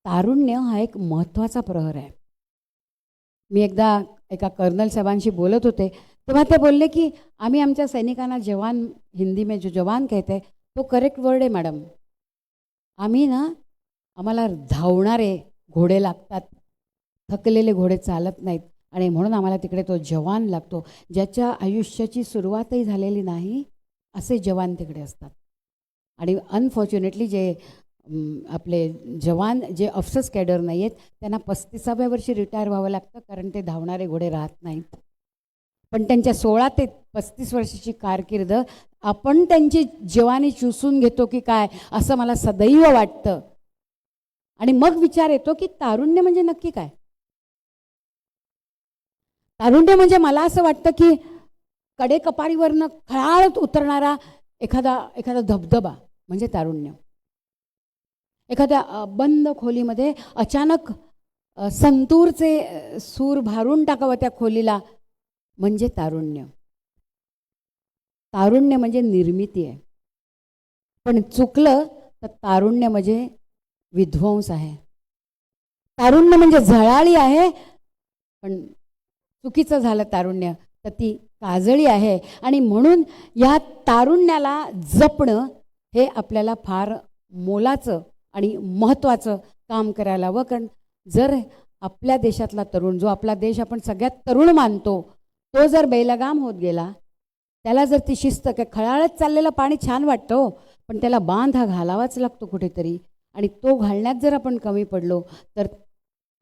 Speaker 2: तारुण्य हा एक महत्त्वाचा प्रहर आहे. मी एकदा एका कर्नल साहेबांशी बोलत होते, तेव्हा ते बोलले की आम्ही आमच्या सैनिकांना जवान, हिंदी में जो जवान कहते हैं तो करेक्ट वर्ड आहे मॅडम. आम्ही ना, आम्हाला धावणारे घोडे लागतात, थकलेले घोडे चालत नाहीत, आणि म्हणून आम्हाला तिकडे तो जवान लागतो, ज्याच्या आयुष्याची सुरुवातही झालेली नाही, असे जवान तिकडे असतात. आणि अनफॉर्च्युनेटली जे आपले जवान जे अफसर्स कॅडर नाही आहेत त्यांना 35व्या वर्षी रिटायर व्हावं लागतं, कारण ते धावणारे घोडे राहत नाहीत. पण त्यांच्या 16 ते 35 वर्षाची कारकीर्द आपण त्यांची जवानी चुसून घेतो की काय, असं मला सदैव वाटतं. आणि मग विचार येतो की तारुण्य म्हणजे नक्की काय? तारुण्य म्हणजे मला असं वाटतं की कडेकपारीवरनं खळाळत उतरणारा एखादा धबधबा म्हणजे तारुण्य. एखाद्या बंद खोलीमध्ये अचानक संतूरचे सूर भारून टाकावं त्या खोलीला म्हणजे तारुण्य. तारुण्य म्हणजे निर्मिती आहे, पण चुकलं तर तारुण्य म्हणजे विध्वंस आहे. तारुण्य म्हणजे झळाळी आहे, पण चुकीचं झालं तारुण्य तर ती काजळी आहे. आणि म्हणून या तारुण्याला जपणं हे आपल्याला फार मोलाचं आणि महत्त्वाचं काम करायला हवं. कारण जर आपल्या देशातला तरुण, जो आपला देश आपण सगळ्यात तरुण मानतो, तो जर बेलगाम होत गेला, त्याला जर ती शिस्त, काय खळाळत चाललेलं पाणी छान वाटतं, पण त्याला बांध हा घालावाच लागतो कुठेतरी, आणि तो घालण्यात जर आपण कमी पडलो तर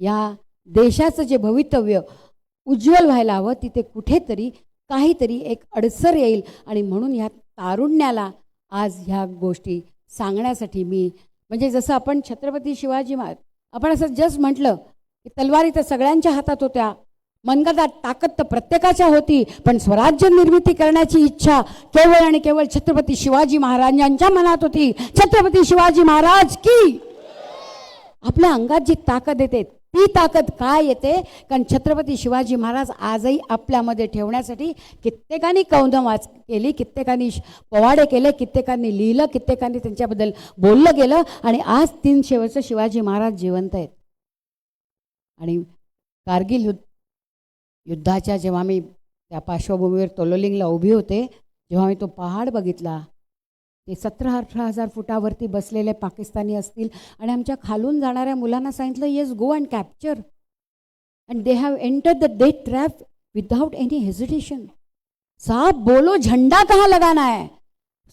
Speaker 2: या देशाचं जे भवितव्य उज्ज्वल व्हायला हवं तिथे कुठेतरी काहीतरी एक अडसर येईल. आणि म्हणून ह्या तारुण्याला आज ह्या गोष्टी सांगण्यासाठी मी, म्हणजे जसं आपण छत्रपती शिवाजी महाराज, आपण असं जस्ट म्हटलं की तलवारी तर सगळ्यांच्या हातात होत्या, मनगटात ताकद तर प्रत्येकाच्या होती, पण स्वराज्य निर्मिती करण्याची इच्छा केवळ आणि केवळ छत्रपती शिवाजी महाराजांच्या मनात होती. छत्रपती शिवाजी महाराज की. आपल्या अंगात जी ताकद येते ती ताकद काय येते? कारण छत्रपती शिवाजी महाराज आजही आपल्यामध्ये ठेवण्यासाठी कित्येकांनी कौंदम केली, कित्येकांनी पोवाडे केले, कित्येकांनी लिहिलं, कित्येकांनी त्यांच्याबद्दल बोललं गेलं, आणि आज 3 शेवटचे शिवाजी महाराज जिवंत आहेत. आणि कारगिल युद्धाच्या जेव्हा मी त्या पार्श्वभूमीवर तोलोलिंगला उभी होते, जेव्हा मी तो पहाड बघितला, ते 17-18 फुटावरती बसलेले पाकिस्तानी असतील, आणि आमच्या खालून जाणाऱ्या मुलांना सांगितलं yes go and capture, and they have entered the death trap without any hesitation. साहब बोलो झंडा कहाँ लगाना है?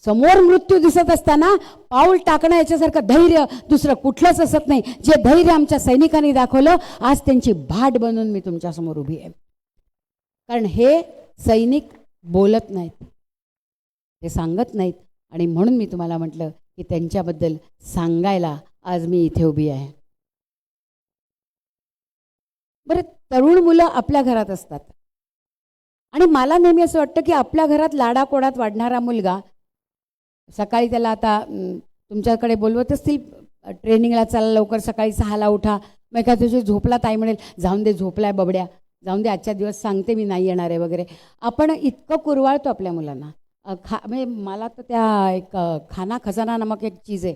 Speaker 2: समोर मृत्यू दिसत असताना पाऊल टाकणं याच्यासारखं धैर्य दुसरं कुठलंच असत नाही. जे धैर्य आमच्या सैनिकांनी दाखवलं, आज त्यांची भाट बनून मी तुमच्यासमोर उभी आहे. कारण हे सैनिक बोलत नाहीत, ते सांगत नाहीत, आणि म्हणून मी तुम्हाला म्हटलं की त्यांच्याबद्दल सांगायला आज मी इथे उभी आहे. बरं, तरुण मुलं आपल्या घरात असतात आणि मला नेहमी असं वाटतं की आपल्या घरात लाडाकोडात वाढणारा मुलगा, सकाळी त्याला आता तुमच्याकडे बोलवत असतील ट्रेनिंगला, चला लवकर सकाळी 6ला उठा, मग एका दिवशी झोपला, ताई म्हणेल जाऊन दे झोपलाय बबड्या, जाऊन दे आजच्या दिवस सांगते मी नाही येणार आहे वगैरे. आपण इतकं कुरवाळतो आपल्या मुलांना. म्हणजे मला तर त्या एक खाना खजाना नामक एक चीज़ है,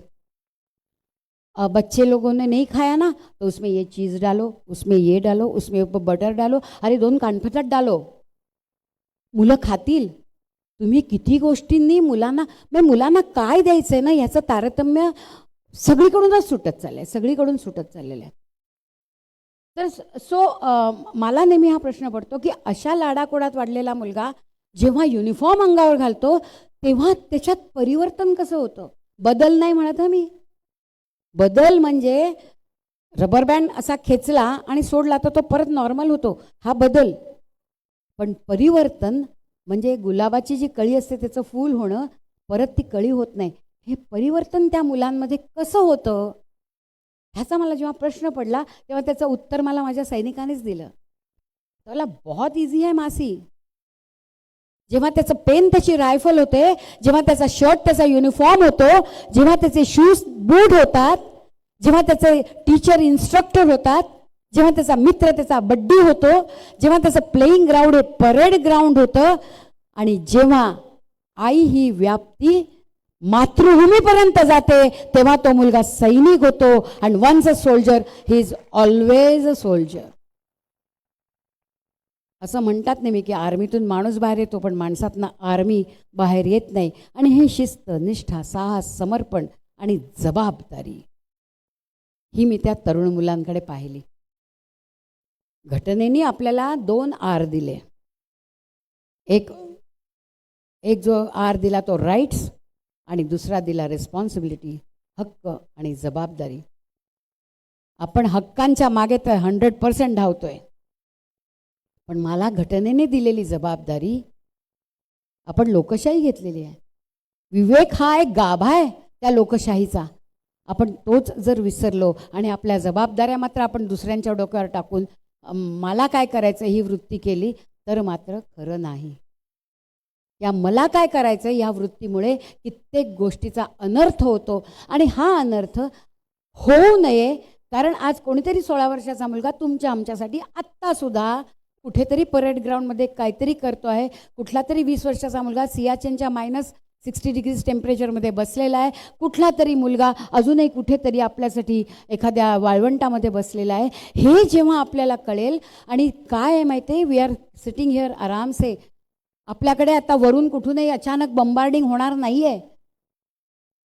Speaker 2: बच्चे लोगों ने नहीं खाया ना तो उसमें ये चीज़ डालो, उसमें ये डालो, उसमें बटर डालो, अरे 2 कानफटात डालो. मुलं खातील. तुम्ही किती गोष्टींनी मुलांना काय द्यायचं आहे ना याचं तारतम्य सगळीकडूनच सुटत चाललं आहे, सगळीकडून सुटत चाललेलं आहे. तर मला नेहमी हा प्रश्न पडतो की अशा लाडाकोडात वाढलेला मुलगा जेव्हा युनिफॉर्म अंगावर घालतो तेव्हा त्याच्यात परिवर्तन कसं होतं. बदल नाही म्हणत मी. बदल म्हणजे रबर बँड असा खेचला आणि सोडला तर तो परत नॉर्मल होतो, हा बदल. पण परिवर्तन म्हणजे गुलाबाची जी कळी असते त्याचं फूल होणं, परत ती कळी होत नाही. हे परिवर्तन त्या मुलांमध्ये कसं होतं ह्याचा मला जेव्हा प्रश्न पडला तेव्हा त्याचं उत्तर मला माझ्या सैनिकांनीच दिलं. त्याला बहुत इझी आहे मासी. जेव्हा त्याचं पेन त्याची रायफल होते, जेव्हा त्याचा शर्ट त्याचा युनिफॉर्म होतो, जेव्हा त्याचे शूज बूट होतात, जेव्हा त्याचे टीचर इन्स्ट्रक्टर होतात, जेव्हा त्याचा मित्र त्याचा बड्डी होतो, जेव्हा त्याचं प्लेइंग ग्राउंड हे परेड ग्राउंड होतं, आणि जेव्हा आई ही व्याप्ती मातृभूमीपर्यंत जाते तेव्हा तो मुलगा सैनिक होतो. And once a soldier he is always a soldier. असं म्हणतात नेहमी की आर्मीतून माणूस बाहेर येतो पण माणसातनं आर्मी बाहेर येत नाही. आणि हे शिस्त, निष्ठा, साहस, समर्पण आणि जबाबदारी ही मी त्या तरुण मुलांकडे पाहिली. घटनेने आपल्याला 2 आर दिले. एक जो आर दिला तो राईट्स आणि दुसरा दिला रिस्पॉन्सिबिलिटी, हक्क आणि जबाबदारी. आपण हक्कांच्या मागे तर 100% धावतोय, पण मला घटनेने दिलेली जबाबदारी, आपण लोकशाही घेतलेली आहे. विवेक हा एक गाभा आहे त्या लोकशाहीचा. आपण तोच जर विसरलो आणि आपल्या जबाबदाऱ्या मात्र आपण दुसऱ्यांच्या डोक्यावर टाकून मला काय करायचं ही वृत्ती केली तर मात्र खरं नाही. या मला काय करायचं या वृत्तीमुळे कित्येक गोष्टीचा अनर्थ होतो. आणि हा अनर्थ होऊ नये कारण आज कोणीतरी 16 वर्षाचा मुलगा तुमच्या आमच्यासाठी आत्तासुद्धा कुठेतरी परेड ग्राउंडमध्ये काहीतरी करतो आहे. कुठला तरी 20 वर्षाचा मुलगा सियाचेनच्या -60 डिग्रीज टेम्परेचरमध्ये बसलेला आहे. कुठला तरी मुलगा अजूनही कुठेतरी आपल्यासाठी एखाद्या वाळवंटामध्ये बसलेला आहे. हे जेव्हा आपल्याला कळेल आणि काय आहे माहिती आहे, वी आर सिटिंग हिअर आरामसे. आपल्याकडे आता वरून कुठूनही अचानक बंबार्डिंग होणार नाही आहे.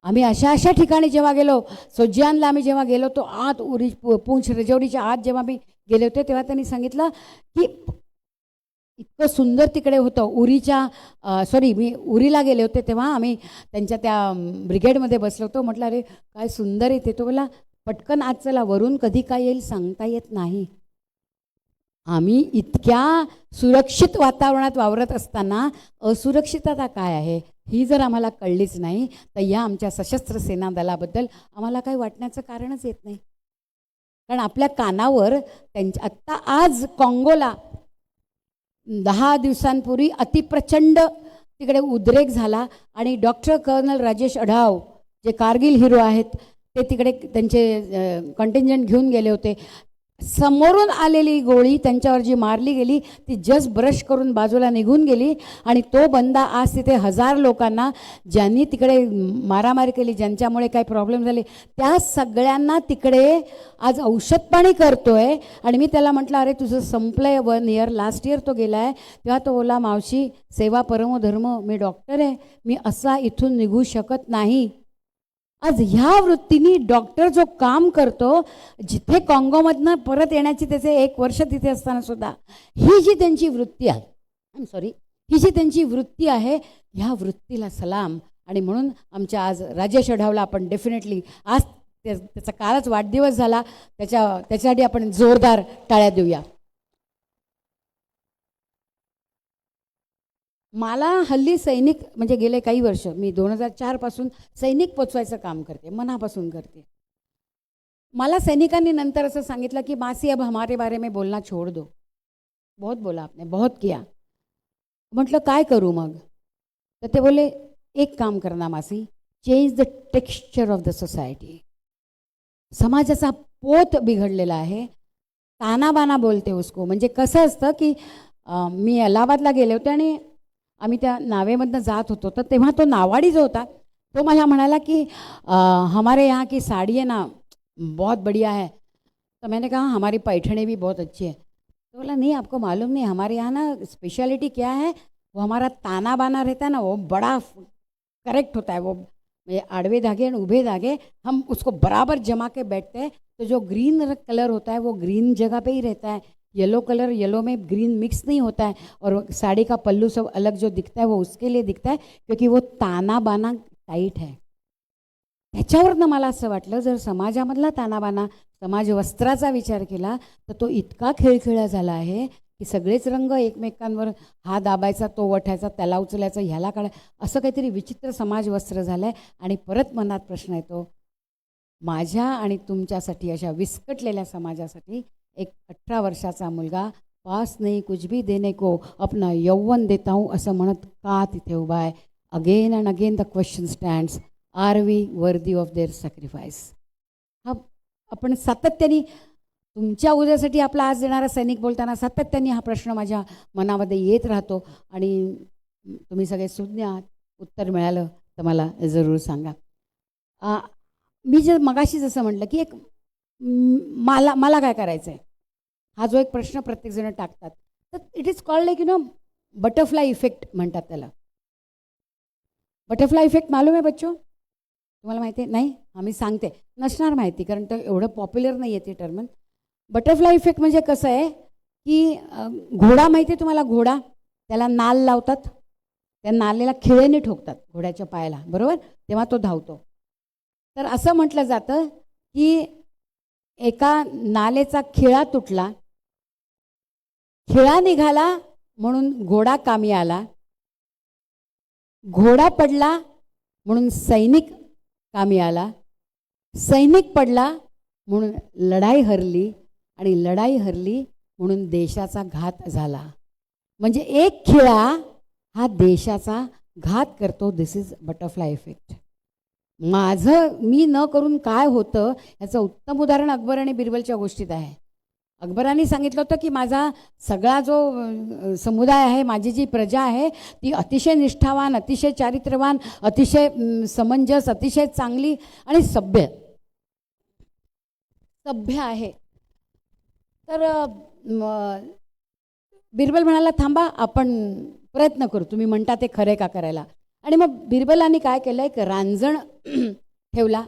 Speaker 2: आम्ही अशा ठिकाणी जेव्हा गेलो, सोज्जियानला आम्ही जेव्हा गेलो तो आत पूंछ रजौरीच्या आत जेव्हा मी गेले होते तेव्हा त्यांनी सांगितलं की इतकं सुंदर तिकडे होतं. मी उरीला गेले होते तेव्हा आम्ही त्यांच्या त्या ब्रिगेडमध्ये बसलो होतो. म्हटलं अरे काय सुंदर आहे ते. तो बोला पटकन आज चला, वरून कधी काय येईल सांगता येत नाही. आम्ही इतक्या सुरक्षित वातावरणात वावरत असताना असुरक्षितता काय आहे ही जर आम्हाला कळलीच नाही तर या आमच्या सशस्त्र सेना दलाबद्दल आम्हाला काही वाटण्याचं कारणच येत नाही. कारण आपल्या कानावर आत्ता आज काँगोला 10 दिवसांपूर्वी अतिप्रचंड तिकडे उद्रेक झाला आणि डॉक्टर कर्नल राजेश अढाव जे कारगिल हिरो आहेत ते तिकडे त्यांचे कंटिंजंट घेऊन गेले होते. समोरून आलेली गोळी त्यांच्यावर जी मारली गेली ती जस्ट ब्रश करून बाजूला निघून गेली आणि तो बंदा आज तिथे 1000 लोकांना ज्यांनी तिकडे मारामारी केली, ज्यांच्यामुळे काही प्रॉब्लेम झाले, त्या सगळ्यांना तिकडे आज औषध पाणी करतोय. आणि मी त्याला म्हटलं अरे तुझं संपलंय 1 इयर, लास्ट इयर तो गेला आहे. तेव्हा तो बोला मावशी सेवा परमो धर्म, मी डॉक्टर आहे, मी असा इथून निघू शकत नाही. आज ह्या वृत्तीने डॉक्टर जो काम करतो, जिथे काँगोमधनं परत येण्याची त्याचे 1 वर्ष तिथे असताना सुद्धा ही जी त्यांची वृत्ती आहे, ही जी त्यांची वृत्ती आहे, ह्या वृत्तीला सलाम आणि म्हणून आमच्या आज राजेश अढावला आपण डेफिनेटली आज त्याचा कालच वाढदिवस झाला, त्याच्यासाठी आपण जोरदार टाळ्या देऊया. मला हल्ली सैनिक म्हणजे गेले काही वर्ष मी 2004 पासून सैनिक पोचवायचं काम करते, मनापासून करते. मला सैनिकांनी नंतर असं सांगितलं की मासी अब हमारे बारे में बोलना छोड़ दो, बहुत बोला आपने, बहुत किया. म्हटलं काय करू मग? तर ते बोले एक काम करना मासी, change the texture of the society. समाजाचा पोत बिघडलेला आहे, तानाबाना बोलते उसको. म्हणजे कसं असतं की मी अलाहाबादला गेले होते आणि आम्ही त्या नावेमधनं जात होतो, तर तेव्हा तो नावाडी जो होता तो मला म्हणाला की हमारे यहाँ की साड़ी है ना बहुत बढ़िया है. तो मैंने कहा हमारी पैठणी भी बहुत अच्छी है. तो बोला नहीं आपको मालूम नहीं, हमारे यहाँ ना स्पेशलिटी क्या है, वो हमारा ताना बाना रहता है ना, वो बड़ा करेक्ट होता है. वो आड़वे धागे और उभे धागे हम उसको बराबर जमा के बैठते हैं, तो जो ग्रीन कलर होता है वो ग्रीन जगह पे ही रहता है, येलो कलर येलो में ग्रीन मिक्स नहीं होता है. और साड़ी का पल्लू सब अलग जो दिखता है वो उसके लिए दिखता है क्योंकि वो ताना बाना टाईट है. त्याच्यावरनं मला असं वाटलं जर समाजामधला तानाबाना समाज वस्त्राचा विचार केला तर तो इतका खेळखेळा झाला आहे की सगळेच रंग एकमेकांवर हा दाबायचा, तो वठायचा, त्याला उचलायचा, ह्याला काढाय, असं काहीतरी विचित्र समाज वस्त्र झालं आहे. आणि परत मनात प्रश्न येतो, माझ्या आणि तुमच्यासाठी अशा विस्कटलेल्या समाजासाठी एक 18 वर्षाचा मुलगा पास नाही कुछ भी देने को अपना यौवन देता हूँ असं म्हणत का तिथे उभा आहे? Again and again the question stands, are we worthy of their sacrifice? हा आपण सातत्याने तुमच्या उद्यासाठी आपला आज देणारा सैनिक बोलताना सातत्याने हा प्रश्न माझ्या मनामध्ये येत राहतो. आणि तुम्ही सगळे सुज्ञ आहात, उत्तर मिळालं तर मला जरूर सांगा. मी जे मगाशी जसं म्हटलं की एक मला काय करायचं आहे हा जो एक प्रश्न प्रत्येकजण टाकतात, तर it is called like butterfly effect म्हणतात त्याला. बटरफ्लाय इफेक्ट मालूम आहे बच्चो? तुम्हाला माहिती आहे? नाही, आम्ही सांगते, नसणार माहिती कारण तर एवढं पॉप्युलर नाही आहे ते टर्म. बटरफ्लाय इफेक्ट म्हणजे कसं आहे की घोडा माहिती आहे तुम्हाला? घोडा, त्याला नाल लावतात, त्या नालेला खिळेने ठोकतात घोड्याच्या पायाला, बरोबर, तेव्हा तो धावतो. तर असं म्हटलं जातं की एका नालेचा खिळा तुटला, खिळा निघाला म्हणून घोडा कामी आला, घोडा पडला म्हणून सैनिक कामी आला, सैनिक पडला म्हणून लढाई हरली, आणि लढाई हरली म्हणून देशाचा घात झाला. म्हणजे एक खिळा हा देशाचा घात करतो. दिस इज बटरफ्लाय इफेक्ट. मी न करून काय होतं याचं उत्तम उदाहरण अकबर आणि बिरबलच्या गोष्टीत आहे. अकबरांनी सांगितलं होतं की माझा सगळा जो समुदाय आहे, माझी जी प्रजा आहे ती अतिशय निष्ठावान, अतिशय चारित्र्यवान, अतिशय समंजस, अतिशय चांगली आणि सभ्य आहे. तर बिरबल म्हणाला थांबा आपण प्रयत्न करू, तुम्ही म्हणता ते खरे का करायला. आणि मग बिरबलांनी काय केलं, एक रांजण ठेवला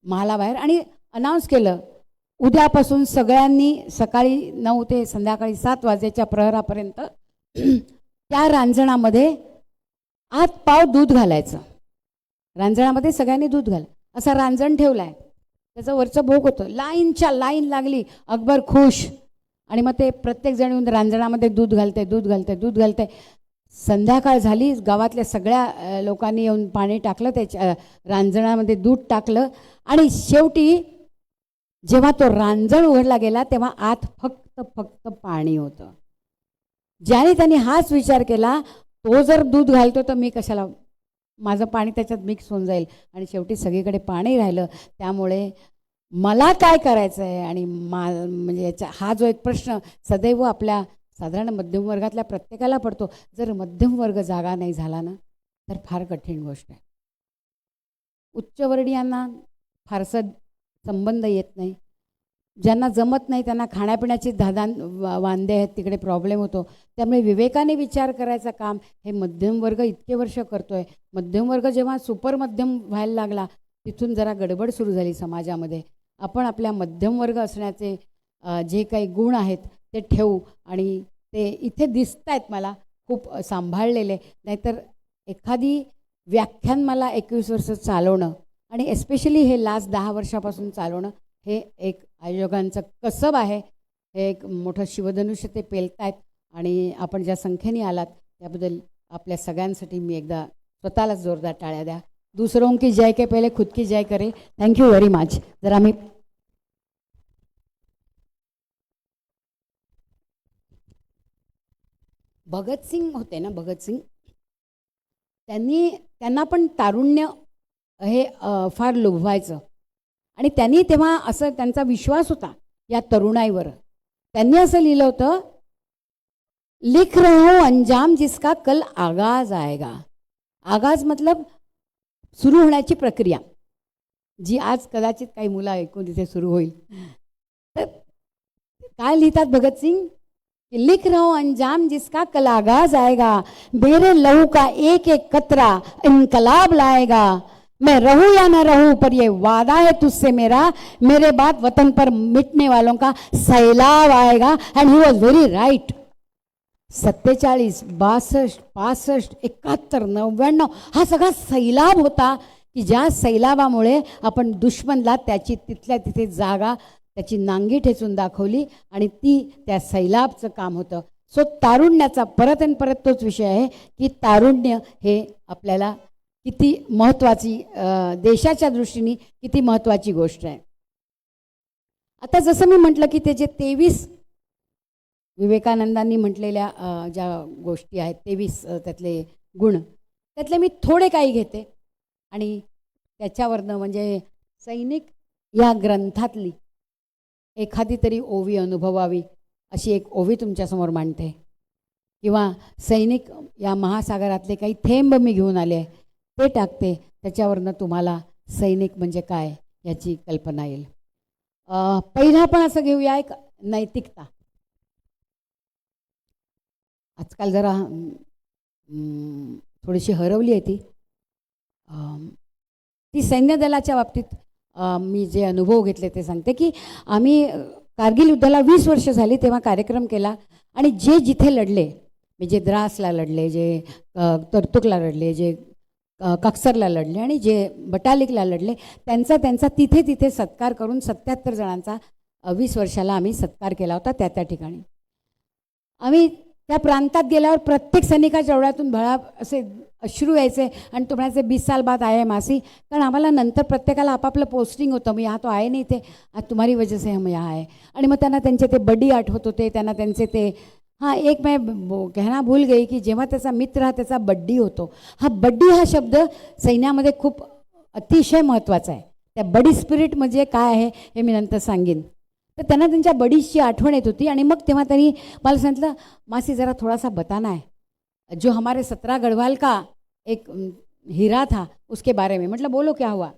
Speaker 2: महालाबाहेर आणि अनाऊन्स केलं उद्यापासून सगळ्यांनी सकाळी 9 ते संध्याकाळी 7 वाजेच्या प्रहरापर्यंत त्या रांजणामध्ये आत पाव दूध घालायचं. रांजणामध्ये सगळ्यांनी दूध घाल असा रांजण ठेवलाय. त्याचं वरचं भोग होतं. लाईनच्या लाईन लागली. अकबर खुश. आणि मग ते प्रत्येक जण येऊन रांजणामध्ये दूध घालते. संध्याकाळ झाली. गावातल्या सगळ्या लोकांनी येऊन पाणी टाकलं, त्याच्या रांजणामध्ये दूध टाकलं. आणि शेवटी जेव्हा तो रांजण उघडला गेला तेव्हा आत फक्त पाणी होतं. ज्याने त्यांनी हाच विचार केला, तो जर दूध घालतो तर मी कशाला, माझं पाणी त्याच्यात मिक्स होऊन जाईल. आणि शेवटी सगळीकडे पाणी राहिलं. त्यामुळे मला काय करायचं आहे आणि म्हणजे याचा हा जो एक प्रश्न सदैव आपल्या साधारण मध्यमवर्गातल्या प्रत्येकाला पडतो. जर मध्यमवर्ग जागा नाही झाला ना तर फार कठीण गोष्ट आहे. उच्चवर्णीयांना फारसं संबंध येत नाही, ज्यांना जमत नाही त्यांना खाण्यापिण्याची वांदे आहेत, तिकडे प्रॉब्लेम होतो. त्यामुळे विवेकाने विचार करायचं काम हे मध्यमवर्ग इतके वर्ष करतोय. मध्यमवर्ग जेव्हा सुपर मध्यम व्हायला लागला तिथून जरा गडबड सुरू झाली समाजामध्ये. आपण आपल्या मध्यमवर्ग असण्याचे जे काही गुण आहेत ते ठेवू. आणि ते इथे दिसत आहेत मला खूप सांभाळलेले. नाहीतर एखादी व्याख्यानमाला 21 वर्ष चालवणं आणि एस्पेशली हे लास्ट 10 वर्षापासून चालवणं हे एक आयोजकांचं कसब आहे. हे एक मोठं शिवधनुष्य ते पेलतायत आणि आपण ज्या संख्येने आलात त्याबद्दल आपल्या सगळ्यांसाठी मी एकदा स्वतःलाच जोरदार टाळ्या द्या. दूसरों की जय के पहले खुद की जय करे. Thank you very much. जर आम्ही भगतसिंग होते ना, भगतसिंग, त्यांना पण तारुण्य हे फार लोभवायचं आणि त्यांनी तेव्हा असं त्यांचा विश्वास होता या तरुणाईवर. त्यांनी असं लिहिलं होतं, लिख रहा हूं अंजाम जिसका कल आगाज आएगा. आगाज मतलब सुरू होण्याची प्रक्रिया, जी आज कदाचित काही मुलं ऐकून तिथे सुरू होईल. तर काय लिहितात भगतसिंग, लिख रहा हूं अंजाम जिसका कल आगाज आएगा, मेरे लहू का एक एक कतरा इनकलाब लाएगा. मैं रहूं या न रहूं पर ये वादा है तुझसे मेरा, मेरे बाद वतन पर मिटने वालों का सैलाब आएगा. And he was very right. 47, 62, 65, 71, 99 हा सगळा सैलाब होता की ज्या सैलाबामुळे आपण दुश्मनला त्याची तिथल्या तिथे जागा त्याची नांगी ठेचून दाखवली आणि ती त्या सैलाबचं काम होतं. सो तारुण्याचा परत आणि परत तोच विषय आहे की तारुण्य हे आपल्याला किती महत्त्वाची, देशाच्या दृष्टीने किती महत्त्वाची गोष्ट आहे. आता जसं मी म्हटलं की ते जे 23 विवेकानंदांनी म्हटलेल्या ज्या गोष्टी आहेत 23 त्यातले गुण, त्यातले मी थोडे काही घेते आणि त्याच्यावरनं म्हणजे सैनिक या ग्रंथातली एखादी तरी ओवी अनुभवावी अशी एक ओवी तुमच्यासमोर मांडते, किंवा सैनिक या महासागरातले काही थेंब मी घेऊन आले ते टाकते. त्याच्यावरनं तुम्हाला सैनिक म्हणजे काय याची कल्पना येईल. पहिला आपण असं घेऊया एक नैतिकता. आजकाल जरा थोडीशी हरवली आहे ती सैन्य दलाच्या बाबतीत मी जे अनुभव घेतले ते सांगते की आम्ही कारगिल युद्धाला 20 वर्ष झाली तेव्हा कार्यक्रम केला आणि जे जिथे लढले, म्हणजे द्रासला लढले, जे तरतुकला लढले, जे कक्सरला लढले आणि जे बटालिकला लढले, त्यांचा तिथे सत्कार करून 77 जणांचा 20 वर्षाला आम्ही सत्कार केला होता. त्या ठिकाणी आम्ही त्या प्रांतात गेल्यावर प्रत्येक सैनिकाच्या डोळ्यातून भळा असे अश्रू यायचे आणि तो म्हणायचे 20 साल बाद आए मासी. कारण आम्हाला नंतर प्रत्येकाला आपापलं पोस्टिंग होतं. मग यहाँ तो आए नहीं थे, आज तुम्हारी वजह से हम यहाँ आए. आणि मग त्यांना त्यांचे ते बड्डी आठवत होते, त्यांना त्यांचे ते एक मैं कहना भूल गई की जेव्हा त्याचा मित्र हा त्याचा बड्डी होतो. हा बड्डी हा शब्द सैन्यामध्ये खूप अतिशय महत्त्वाचा आहे. त्या बडी स्पिरिट म्हणजे काय आहे हे मी नंतर सांगेन. तर त्यांना त्यांच्या बडीजची आठवण येत होती आणि मग तेव्हा त्यांनी मला सांगितलं, मासी जरा थोडासा बताना है जो हमारे 17 गढ़वाल का एक हीरा था उसके बारे में. मतलब बोलो क्या हुआ.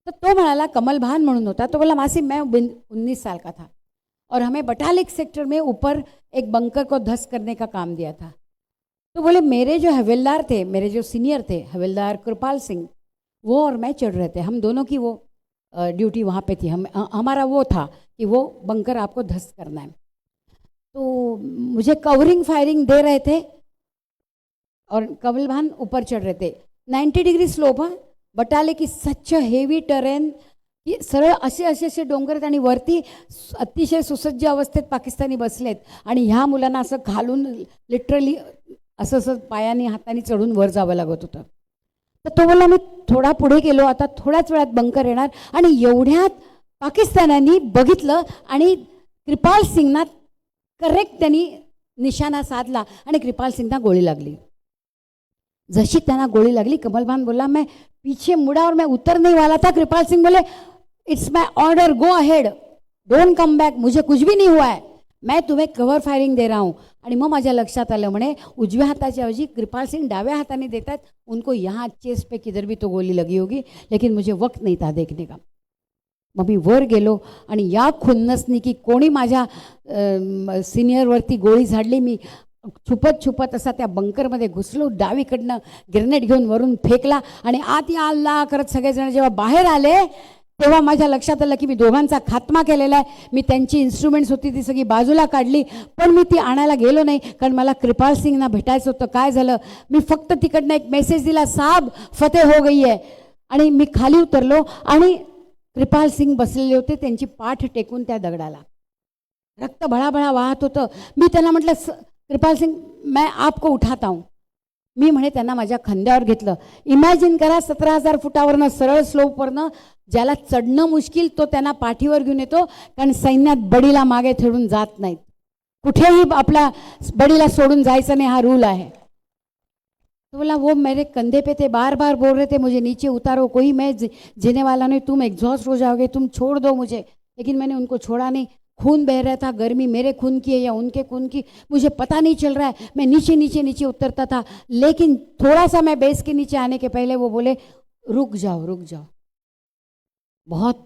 Speaker 2: तो म्हणाला, कमल भान म्हणून होता. तो बोला, मासी मैं 19 साल का था और हमें बटालिक सेक्टर में ऊपर एक बंकर को ध्वस्त करने का काम दिया था. तो बोले मेरे जो हवलदार थे, मेरे जो सीनियर थे हवलदार कृपाल सिंह, वो और मैं चढ़ रहे थे. हम दोनों की वो ड्यूटी वहाँ पे थी. हमारा वो था कि वो बंकर आपको ध्वस्त करना है. तो मुझे कवरिंग फायरिंग दे रहे थे और कमल भान ऊपर चढ़ रहे थे. 90 डिग्री स्लोप. बटाले की सच हेवी टरेन की सरळ असे डोंगर आहेत आणि वरती अतिशय सुसज्ज अवस्थेत पाकिस्तानी बसलेत आणि ह्या मुलांना असं खालून लिटरली असं पायाने हाताने चढून वर जावं लागत होतं. तर तो बोलला, मी थोडा पुढे गेलो, आता थोड्याच वेळात बंकर येणार. आणि एवढ्यात पाकिस्तानांनी बघितलं आणि कृपाल सिंगना करेक्ट त्यांनी निशाणा साधला आणि कृपाल सिंगना गोळी लागली. जशी त्यांना गोळी लागली, कमल भान बोला, मैं पीछे मुड़ा और मैं उतरने वाला था. कृपाल सिंह बोले, it's my order, go ahead, don't come back, मुझे कुछ भी नहीं हुआ है, मैं तुम्हें कवर फायरिंग दे रहा हूँ. आणि मग माझ्या लक्षात आलं, म्हणे उजव्या हाताच्या ऐवजी कृपाल सिंग डाव्या हाताने देतात. उनको यहाँ चेस्ट पे किधर भी तो गोली लगी होगी, लेकिन मुझे वक्त नहीं था देखने का. मग मी वर गेलो आणि या खुन्नसनी की कोणी माझ्या सिनियरवरती गोळी झाडली. मी छुपत असा त्या बंकरमध्ये घुसलो, डावीकडनं ग्रेनेड घेऊन वरून फेकला आणि आत या अल्लाह करत सगळेजण जेव्हा बाहेर आले तेव्हा माझ्या लक्षात आलं की मी दोघांचा खात्मा केलेला आहे. मी त्यांची इन्स्ट्रुमेंट्स होती ती सगळी बाजूला काढली, पण मी ती आणायला गेलो नाही, कारण मला कृपाल सिंगना भेटायचं होतं. काय झालं, मी फक्त तिकडनं एक मेसेज दिला, साहब फतेह हो गई आहे, आणि मी खाली उतरलो आणि कृपाल सिंग बसलेले होते, त्यांची पाठ टेकून त्या दगडाला. रक्त भळाभळा वाहत होतं. मी त्यांना म्हटलं, कृपाल सिंग मैं आपको उठाता हूँ. मी म्हणे त्यांना माझ्या खांद्यावर घेतलं. इमॅजिन करा, 17,000 फुटावरनं सरळ स्लोपवरनं ज्याला चढणं मुश्किल तो त्यांना पाठीवर घेऊन येतो, कारण सैन्यात बडीला मागे ठेवून जात नाहीत. कुठेही आपला बडीला सोडून जायचं नाही, हा रूल आहे. तो बोला, वो मेरे कंधे पे थे, बार बार बोल रहे थे मुझे नीचे उतारो, कोई मैं जीने वाला नहीं, तुम एग्जॉस्ट हो जाओगे, तुम छोड़ दो मुझे. लेकिन मैंने उनको छोड़ा नहीं. खून बह रहा था, गर्मी मेरे खून की है या उनके खून की मुझे पता नहीं चल रहा है. मैं नीचे नीचे नीचे उतरता था, लेकिन थोड़ा सा मैं बेस के नीचे आने के पहले वो बोले, रुक जाओ रुक जाओ. बहुत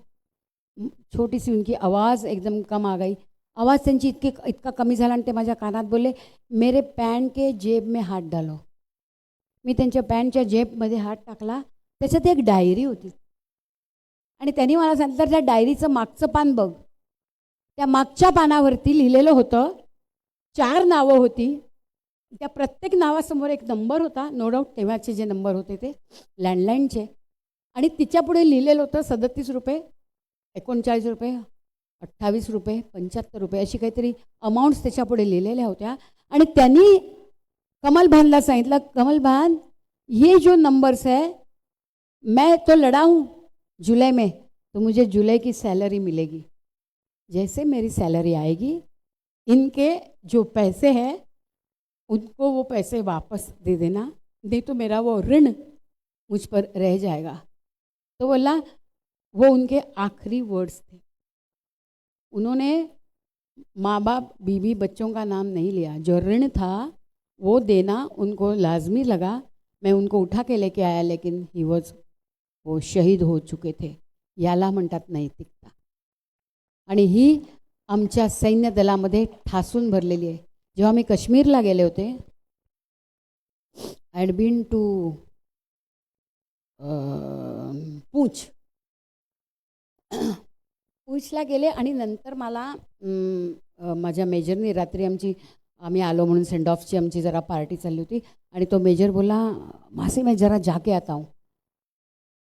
Speaker 2: छोटी सी उनकी आवाज़ एकदम कम आ गई. आवाज़ त्यांची इतका कमी झाला आणि ते माझ्या कानात बोलले, मेरे पॅन्ट के जेब में हात डालो. मी त्यांच्या पॅन्टच्या जेबमध्ये हात टाकला. त्याच्यात एक डायरी होती आणि त्यांनी मला सांगितलं, त्या डायरीचं मागचं पान बघ. त्या मागच्या पानावरती लिहिलेलं होतं, 4 नावं होती. त्या प्रत्येक नावासमोर एक नंबर होता. नो डाऊट तेव्हाचे जे नंबर होते ते लँडलाईनचे. आणि तिच्यापुढे लिहिलेलं होतं 37 रुपये, 39 रुपये, 28 रुपये, 75 रुपये, अशी काहीतरी अमाऊंट्स त्याच्यापुढे लिहिलेल्या होत्या. आणि त्यांनी कमल भानला सांगितलं, कमल भान, ये जो नंबर्स है मैं तो लड़ा हूँ जुलाई में, तो मुझे जुलाई की सैलरी मिलेगी. जैसे मेरी सैलरी आएगी, इनके जो पैसे हैं उनको वो पैसे वापस दे देना, नहीं तो मेरा वो ऋण मुझ पर रह जाएगा. तो बोला, वो उनके आखिरी वर्ड्स थे. उन्होंने माँ बाप बीवी बच्चों का नाम नहीं लिया. जो ऋण था वो देना उनको लाजमी लगा. मैं उनको उठा के लेके आया, लेकिन वो शहीद हो चुके थे. याला म्हणतात नैतिकता. आणि ही आमच्या सैन्य दलामध्ये ठासून भरलेली आहे. जेव्हा मी काश्मीरला गेले होते, आय हॅड बीन टू पूंछला गेले. आणि नंतर मला माझ्या मेजरनी रात्री आम्ही आलो म्हणून सेंड ऑफची आमची जरा पार्टी चालली होती. आणि तो मेजर बोला, मासे मैं जरा जाके आता हूँ.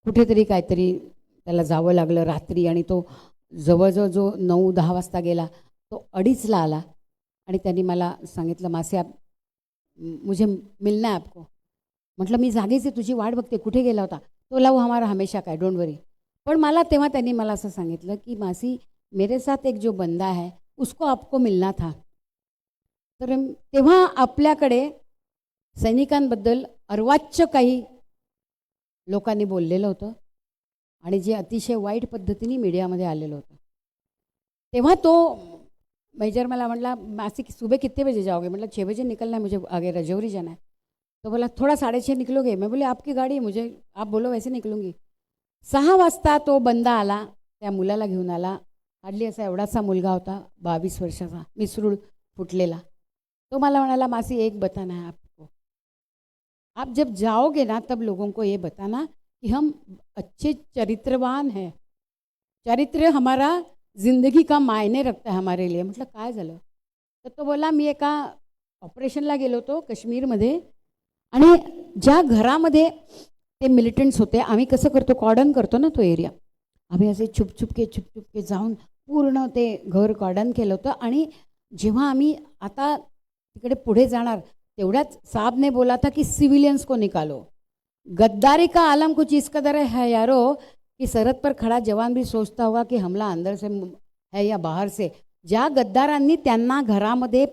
Speaker 2: कुठेतरी काहीतरी त्याला जावं लागलं रात्री, आणि तो जवळजवळ जो 9-10 वाजता गेला, तो 2:30ला आला. आणि त्यांनी मला सांगितलं, मासे आप मुझे मिलना है आपको. म्हटलं, मी जागेच आहे, तुझी वाट बघते, कुठे गेला होता. तो लावू हमारा हमेशा काय, डोंट वरी. पण मला तेव्हा त्यांनी मला असं सांगितलं की मासी, मेरे साथ एक जो बंदा है उसको आपको मिलना था. तर तेव्हा आपल्याकडे सैनिकांबद्दल अर्वाच्य काही लोकांनी बोललेलं होतं, आणि जे अतिशय वाईट पद्धतीने मीडियामध्ये आलेलं होतं. तेव्हा तो मेजर मला म्हटला, मासी सुबह कितने बजे जाओगे. म्हटलं 6 बजे निकलना है, मुझे आगे रजौरी जाना है. तो बोला, थोड़ा 6:30 निकलोगे. मैं बोले, आपकी गाड़ी है, मुझे आप बोलो वैसे निकलूंगी. 6 वाजता तो बंदा आला, त्या मुलाला घेऊन आला. हार्डली असा एवढासा मुलगा होता, 22 वर्षाचा, मिसरूळ फुटलेला. तो मला म्हणाला, मासी एक बताना है आपको, आप जब जाओगे ना तब लोगों को ये बताना कि हम अच्छे चरित्रवान हैं. चरित्र हमारा जिंदगी का मायने रखता है हमारे लिए. म्हटलं, काय झालं. तर तो बोला, मी एका ऑपरेशनला गेलो होतो काश्मीरमध्ये, आणि ज्या घरामध्ये ते मिलिटंट्स होते, आम्ही कसं करतो, कॉर्डन करतो ना तो एरिया, आम्ही असे छुपछुपके जाऊन पूर्ण ते घर कॉर्डन केलं होतं. आणि जेव्हा आम्ही आता तिकडे पुढे जाणार, तेवढ्याच साहब ने बोला था कि सिविलियंस को निकालो. गद्दारी का आलम कुछ इस कदर है यारो कि सरहद पर खड़ा जवान भी सोचता होगा कि हमला अंदर से है या बाहर से. ज्या गद्दारांनी त्यांना घरामध्ये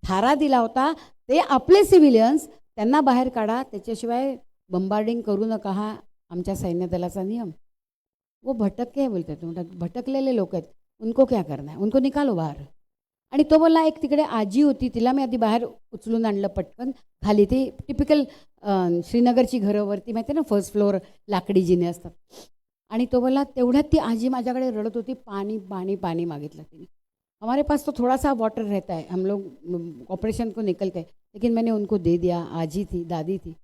Speaker 2: थारा दिला होता, ते आपले सिव्हिलियन्स त्यांना बाहेर काढा, त्याच्याशिवाय बंबार्डिंग करू नका, हा आमच्या सैन्य दलाचा नियम. वो भटके बोलते, भटकलेले लोक आहेत, उनको क्या करना है, उनको निकालो बाहेर. आणि तो बोलला, एक तिकडे आजी होती, तिला मी आधी बाहेर उचलून आणलं पटकन खाली. ती टिपिकल श्रीनगरची घरावरती माहिती आहे ना, फर्स्ट फ्लोअर लाकडी जिने असतात. आणि तो बोला, तेवढ्यात ती आजी माझ्याकडे रडत होती. पाणी पाणी पाणी मागितलं तिने. हमारे पास तो थोड़ा सा वाटर रहता है, हम लोग ऑपरेशन को निकलते हैं, लेकिन मैंने उनको दे दिया. आजी थी, दादी थी.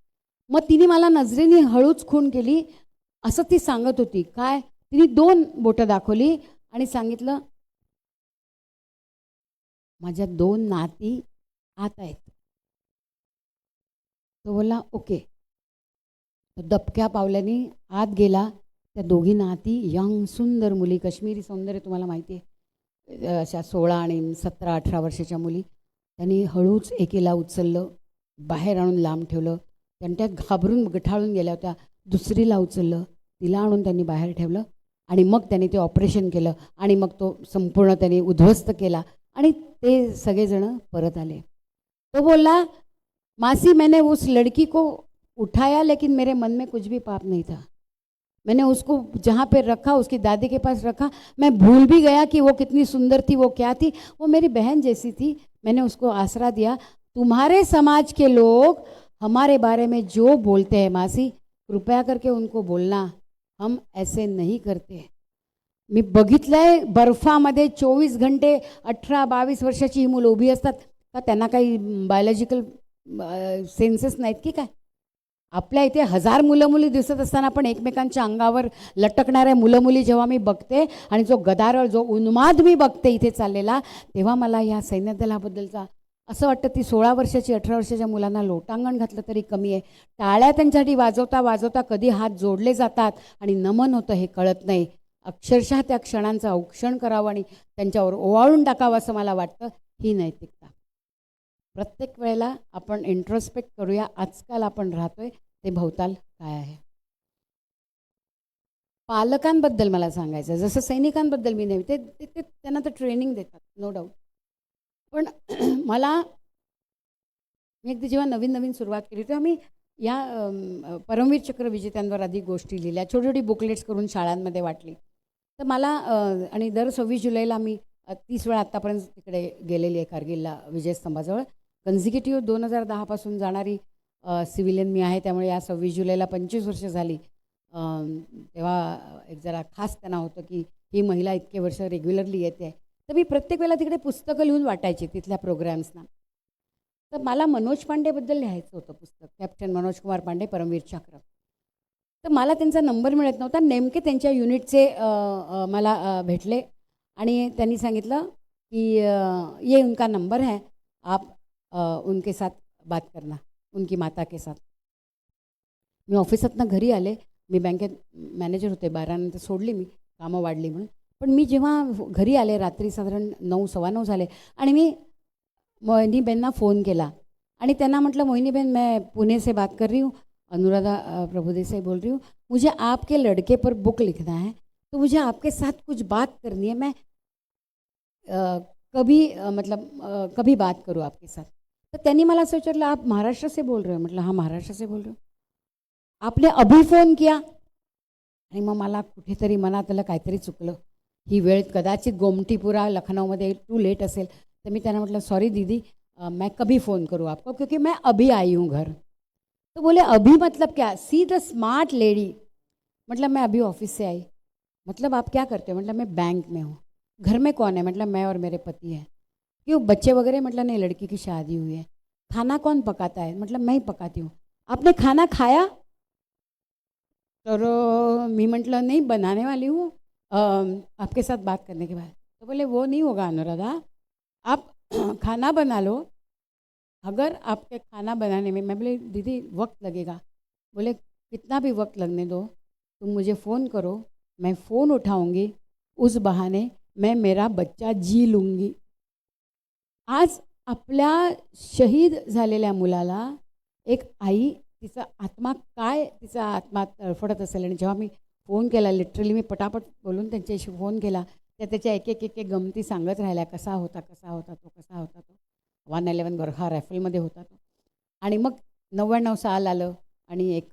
Speaker 2: मग तिने मला नजरेने हळूच खून केली. असं ती सांगत होती, काय, तिने 2 बोटं दाखवली आणि सांगितलं, माझ्या 2 नाती आत आहेत. तो बोलला ओके. तो दबक्या पावलांनी आत गेला. त्या दोघी नाती यंग सुंदर मुली, काश्मीरी सौंदर्य तुम्हाला माहिती आहे, अशा 16 आणि 17-18 वर्षाच्या मुली. त्यांनी हळूच एकीला उचललं, बाहेर आणून लांब ठेवलं. त्या घाबरून गठाळून गेल्या होत्या. दुसरीला उचललं, तिला आणून त्यांनी बाहेर ठेवलं आणि मग त्यांनी ते ऑपरेशन केलं आणि मग तो संपूर्ण त्यांनी उद्ध्वस्त केला आणि ते सगळेजण परत आले. तो बोलला, मासी मैंने उस लड़की को उठाया लेकिन मेरे मन में कुछ भी पाप नहीं था. मैंने उसको जहाँ पे रखा, उसकी दादी के पास रखा, मैं भूल भी गया कि वो कितनी सुंदर थी, वो क्या थी. वो मेरी बहन जैसी थी. मैंने उसको आसरा दिया. तुम्हारे समाज के लोग हमारे बारे में जो बोलते हैं मासी, कृपया करके उनको बोलना, हम ऐसे नहीं करते. मी बघितलंय बर्फामध्ये 24 घंटे 18-22 वर्षाची ही मुलं उभी असतात का त्यांना काही बायोलॉजिकल सेन्सेस नाहीत की काय. आपल्या इथे 1000 मुलं मुली दिसत असताना पण एकमेकांच्या अंगावर लटकणाऱ्या मुलं मुली जेव्हा मी बघते आणि जो गदारोळ, जो उन्माद मी बघते इथे चाललेला, तेव्हा मला ह्या सैन्यदलाबद्दलचा असं वाटतं, ती 16 वर्षाची 18 वर्षाच्या मुलांना लोटांगण घातलं तरी कमी आहे. टाळ्या त्यांच्यासाठी वाजवता वाजवता कधी हात जोडले जातात आणि नमन होतं हे कळत नाही. अक्षरशः त्या क्षणांचं औक्षण करावं आणि त्यांच्यावर ओवाळून टाकावं असं मला वाटतं. ही नैतिकता. प्रत्येक वेळेला आपण इंट्रोस्पेक्ट करूया, आजकाल आपण राहतोय ते भवताल काय आहे. पालकांबद्दल मला सांगायचं, जसं सैनिकांबद्दल मी नाही, ते त्यांना तर ट्रेनिंग देतात नो डाऊट. पण मला, मी अगदी जेव्हा नवीन नवीन सुरुवात केली तेव्हा मी या परमवीर चक्र विजेत्यांवर आधी गोष्टी लिहिल्या, छोटी छोटी बुकलेट्स करून शाळांमध्ये वाटली. तर मला आणि दर 26 जुलैला मी 30 वेळा आत्तापर्यंत तिकडे गेलेली आहे कारगिलला, विजयस्तंभाजवळ. कन्झिक्युटिव्ह 2010 पासून जाणारी सिव्हिलियन मी आहे, त्यामुळे या 26 जुलैला 25 वर्ष झाली. तेव्हा एक जरा खास त्यांना होतं की ही महिला इतके वर्ष रेग्युलरली येते. तर मी प्रत्येक वेळेला तिकडे पुस्तकं लिहून वाटायची तिथल्या प्रोग्रॅम्सना. तर मला मनोज पांडेबद्दल लिहायचं होतं पुस्तक, कॅप्टन मनोज कुमार पांडे, परमवीर चक्र. तर मला त्यांचा नंबर मिळत नव्हता. नेमके त्यांच्या युनिटचे मला भेटले आणि त्यांनी सांगितलं की ये उनका नंबर है, आप उनके साथ बात करना, उनकी माता के साथ. मी ऑफिसातनं घरी आले, मी बँकेत मॅनेजर होते, 12 नंतर सोडली मी, कामं वाढली म्हणून. पण मी जेव्हा घरी आले रात्री साधारण 9, 9:15 झाले आणि मी मोहिनी बहनना फ़ोन केला आणि त्यांना म्हटलं, मोहिनी बहन मैं पुणे से बात कर रही हूँ, अनुराधा प्रभुदेसाई बोल रही हूँ, मुझे आपके लड़के पर बुक लिखना है, तो मुझे आपके साथ कुछ बात करनी है. मैं कभी बात करूँ आपके साथ. तर त्यांनी मला असं विचारलं, आप महाराष्ट्र से बोल रहे हो? म्हटलं हाँ महाराष्ट्र से बोल रहे हो. आपने अभी फ़ोन किया? आणि मग मला कुठेतरी मनात आलं काहीतरी चुकलं, ही वेळ कदाचित गोमतीपुरा लखनऊमध्ये टू लेट असेल. तो मैं त्यांना म्हटलं, सॉरी दीदी, मैं कभी फ़ोन करूँ आपको, क्योंकि मैं अभी आई हूँ घर. तो बोले अभी मतलब क्या? See the smart lady. मतलब मैं अभी ऑफिस से आई. मतलब आप क्या करते हो? मतलब मैं बैंक में हूँ. घर में कौन है? मतलब मैं और मेरे पति हैं. क्यों, बच्चे वगैरह? मतलब नहीं, लड़की की शादी हुई है. खाना कौन पकाता है? मतलब मैं ही पकाती हूँ. आपने खाना खाया? तो मैं म्हटलं नहीं, बनाने वाली हूँ आपके साथ बात करने के बाद. तो बोले वो नहीं होगा अनुराधा, आप खाना बना लो. अगर आपके खाना बनाने में, मैं बोले दीदी वक्त लगेगा. बोले कितना भी वक्त लगने दो, तुम मुझे फ़ोन करो, मैं फ़ोन उठाऊंगी, उस बहाने मैं मेरा बच्चा जी लूँगी. आज आपल्या शहीद झालेल्या मुलाला एक आई, तिचा आत्मा काय, तिचा आत्मा तडफडत असेल. आणि जेव्हा मी फ़ोन केला, लिटरली मी पटापट बोलून त्यांच्याशी फ़ोन केला, त्याच्या एक एक गमती सांगत राहिल्या, कसा होता तो 111 गोरखा रायफलमध्ये होता तो. आणि मग 99 साल आलं आणि एक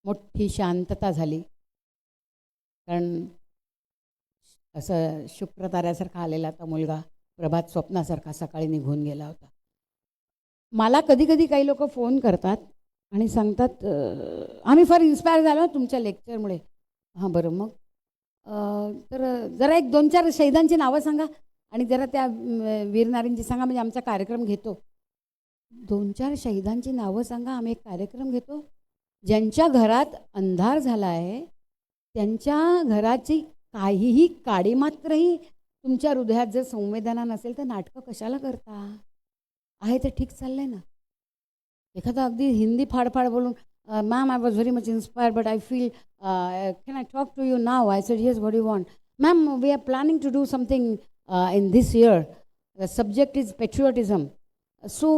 Speaker 2: मोठी शांतता झाली. कारण असं शुक्रताऱ्यासारखा आलेला तो मुलगा प्रभात स्वप्नासारखा सकाळी निघून गेला होता. मला कधी कधी काही लोक फ़ोन करतात आणि सांगतात, आम्ही फार इन्स्पायर झालो तुमच्या लेक्चरमुळे. हां बरं, मग तर जरा 1-2-4 शहीदांची नावं सांगा आणि जरा त्या वीरनारींची सांगा, म्हणजे आमचा कार्यक्रम घेतो. 2-4 शहीदांची नावं सांगा, आम्ही एक कार्यक्रम घेतो. ज्यांच्या घरात अंधार झाला आहे, त्यांच्या घराची काहीही काडीमात्रही तुमच्या हृदयात जर संवेदना नसेल तर नाटकं कशाला करता? आहे ते ठीक चाललंय ना. एखादा अगदी हिंदी फाडफाड बोलून, ma'am I was very much inspired but I feel can I talk to you नाव? I said yes, what you want? Ma'am we are planning to do something in this year. The subject is patriotism. So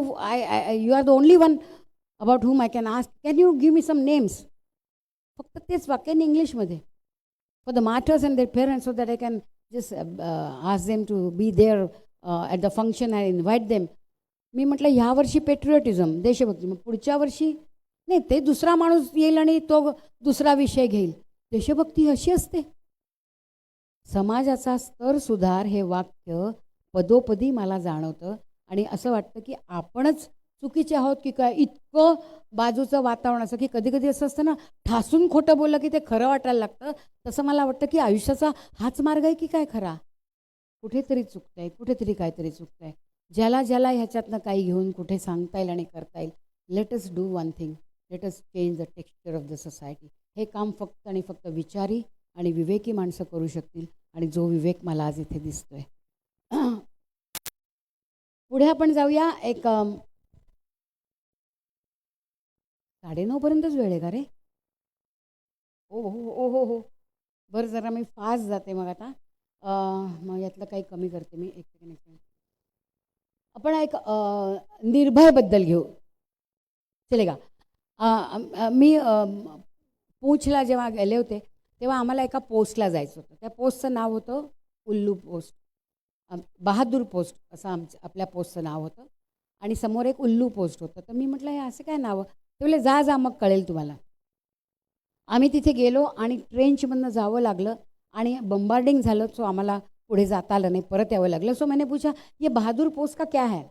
Speaker 2: you are the only one about whom I can ask. Can you give me some names? फक्त तेच वाक्य इंग्लिशमध्ये for the martyrs and their parents so that I can just ask them to be there at the function I invite them. मी म्हटलं ह्या वर्षी पेट्रियोटिझम, देशभक्ती. मग पुढच्या वर्षी नाही, ते दुसरा माणूस येईल आणि तो दुसरा विषय घेईल. देशभक्ती अशी असते. समाजाचा स्तर सुधार हे वाक्य पदोपदी मला जाणवतं आणि असं वाटतं की आपणच चुकीचे आहोत की काय. इतकं बाजूचं वातावरण असं की कधी कधी असं असतं ना, ठासून खोटं बोललं की ते खरं वाटायला लागतं. तसं मला वाटतं की आयुष्याचा हाच मार्ग आहे की काय खरा. कुठेतरी चुकतंय, कुठेतरी काहीतरी चुकतंय. ज्याला ज्याला ह्याच्यातनं काही घेऊन कुठे सांगता येईल आणि करता येईल. Let us do one thing, let us change the texture of the society. हे काम फक्त आणि फक्त विचारी आणि विवेकी माणसं करू शकतील आणि जो विवेक मला आज इथे दिसतोय. पुढे आपण जाऊया. एक 9:30पर्यंतच वेळ आहे का रे? ओ हो ओ हो हो, बरं जरा मी फास्ट जाते मग आता. मग यातलं काही कमी करते मी. एक सेकंड. आपण एक निर्भयबद्दल घेऊ, चलेगा? मी पूंछला जेव्हा गेले होते तेव्हा आम्हाला एका पोस्टला जायचं होतं. त्या पोस्टचं नाव होतं उल्लू पोस्ट. बहादूर पोस्ट असं आपल्या पोस्टचं नाव होतं आणि समोर एक उल्लू पोस्ट होतं. तर मी म्हटलं हे असं काय नाव? ते बोलले जा मग कळेल तुम्हाला. आम्ही तिथे गेलो आणि ट्रेंचमधनं जावं लागलं आणि बंबार्डिंग झालं. सो आम्हाला पुढे जाता आलं नाही, परत यावं लागलं. सो मैंने पूछा ये बहादूर पोस्ट का क्या है?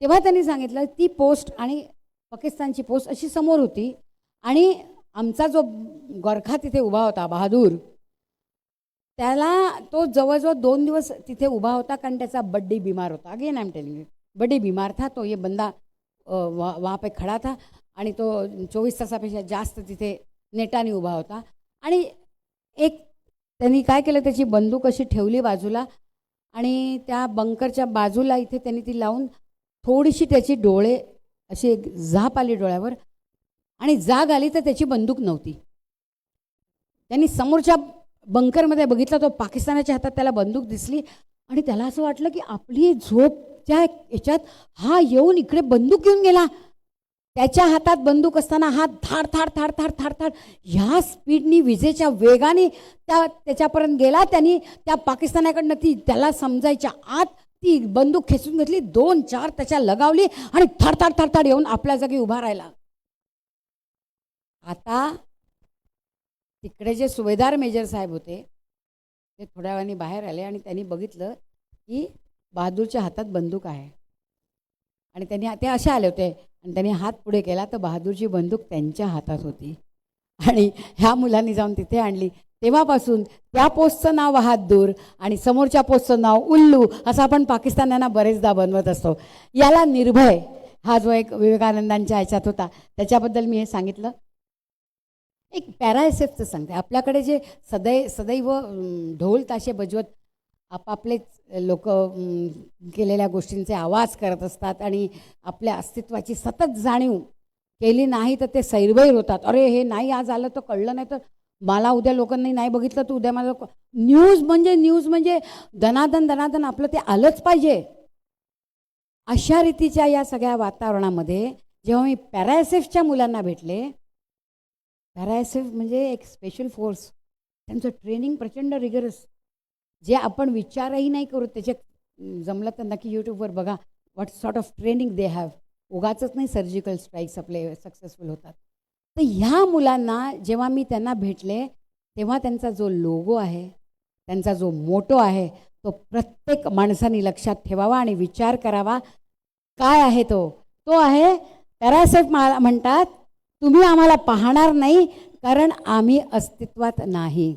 Speaker 2: तेव्हा त्यांनी सांगितलं ती पोस्ट आणि पाकिस्तानची पोस्ट अशी समोर होती आणि आमचा जो गोरखा तिथे उभा होता बहादूर, त्याला तो जवळजवळ 2 दिवस तिथे उभा होता कारण त्याचा बड्डी बीमार होता. Again I am telling you, buddy बीमार था. तो ये बंदा वहाँ पे खड़ा था आणि तो 24 तासापेक्षा जास्त तिथे नेटाने उभा होता. आणि एक त्यांनी काय केलं, त्याची बंदूक अशी ठेवली बाजूला आणि त्या बंकरच्या बाजूला इथे त्यांनी ती लावून थोडीशी त्याची डोळे अशी एक झाप आली डोळ्यावर आणि जाग आली तर त्याची बंदूक नव्हती. त्यांनी समोरच्या बंकरमध्ये बघितलं, तो पाकिस्तानाच्या हातात त्याला बंदूक दिसली आणि त्याला असं वाटलं की आपली झोपच्या याच्यात हा येऊन इकडे बंदूक घेऊन गेला. त्याच्या हातात बंदूक असताना हा थाड थाड थाड थाड थाड थाड ह्या स्पीडनी विजेच्या वेगाने त्याच्यापर्यंत गेला. त्यांनी त्या पाकिस्तानाकडनं ती त्याला समजायच्या आत ती बंदूक खेचून घेतली, 2-4 त्याच्या लगावली आणि थडथाड थडथाड येऊन आपल्या जागी उभा राहिला. आता तिकडे जे सुभेदार मेजर साहेब होते ते थोड्या वेळाने बाहेर आले आणि त्यांनी बघितलं की बहादूरच्या हातात बंदूक आहे आणि ते असे आले होते आणि त्यांनी हात पुढे केला तर बहादूरची बंदूक त्यांच्या हातात होती आणि ह्या मुलांनी जाऊन तिथे आणली. तेव्हापासून त्या पोस्टचं नाव बहादूर आणि समोरच्या पोस्टचं नाव उल्लू असं आपण पाकिस्तान्यांना बरेचदा बनवत असतो. याला निर्भय हा जो एक विवेकानंदांच्या ह्याच्यात होता त्याच्याबद्दल मी हे सांगितलं. एक पॅराएसएफचं सांगते. आपल्याकडे जे सदैव ढोल ताशे बजवत आपापलेच लोक केलेल्या गोष्टींचे आवाज करत असतात आणि आपल्या अस्तित्वाची सतत जाणीव केली नाही तर ते सैरभैर होतात. अरे हे नाही आज आलं तर कळलं नाही तर मला उद्या लोकांनी नाही बघितलं तर उद्या मला न्यूज म्हणजे दनादन आपलं ते आलंच पाहिजे. अशा रीतीच्या या सगळ्या वातावरणामध्ये जेव्हा मी पॅराएसएफच्या मुलांना भेटले, पॅराएसएफ म्हणजे एक स्पेशल फोर्स, त्यांचं ट्रेनिंग प्रचंड रिगरस, जे आपण विचारही नाही करू. त्याचे जमलं तर नक्की यूट्यूबवर बघा what sort of training they have. उगाचच नाही सर्जिकल स्ट्राईक्स आपले सक्सेसफुल होतात. तर ह्या मुलांना जेव्हा मी त्यांना भेटले तेव्हा त्यांचा जो लोगो आहे, त्यांचा जो मोटो आहे तो प्रत्येक माणसाने लक्षात ठेवावा आणि विचार करावा. काय आहे तो आहे पॅराएसएफ म्हणतात तुम्ही आम्हाला पाहणार नाही कारण आम्ही अस्तित्वात नाही.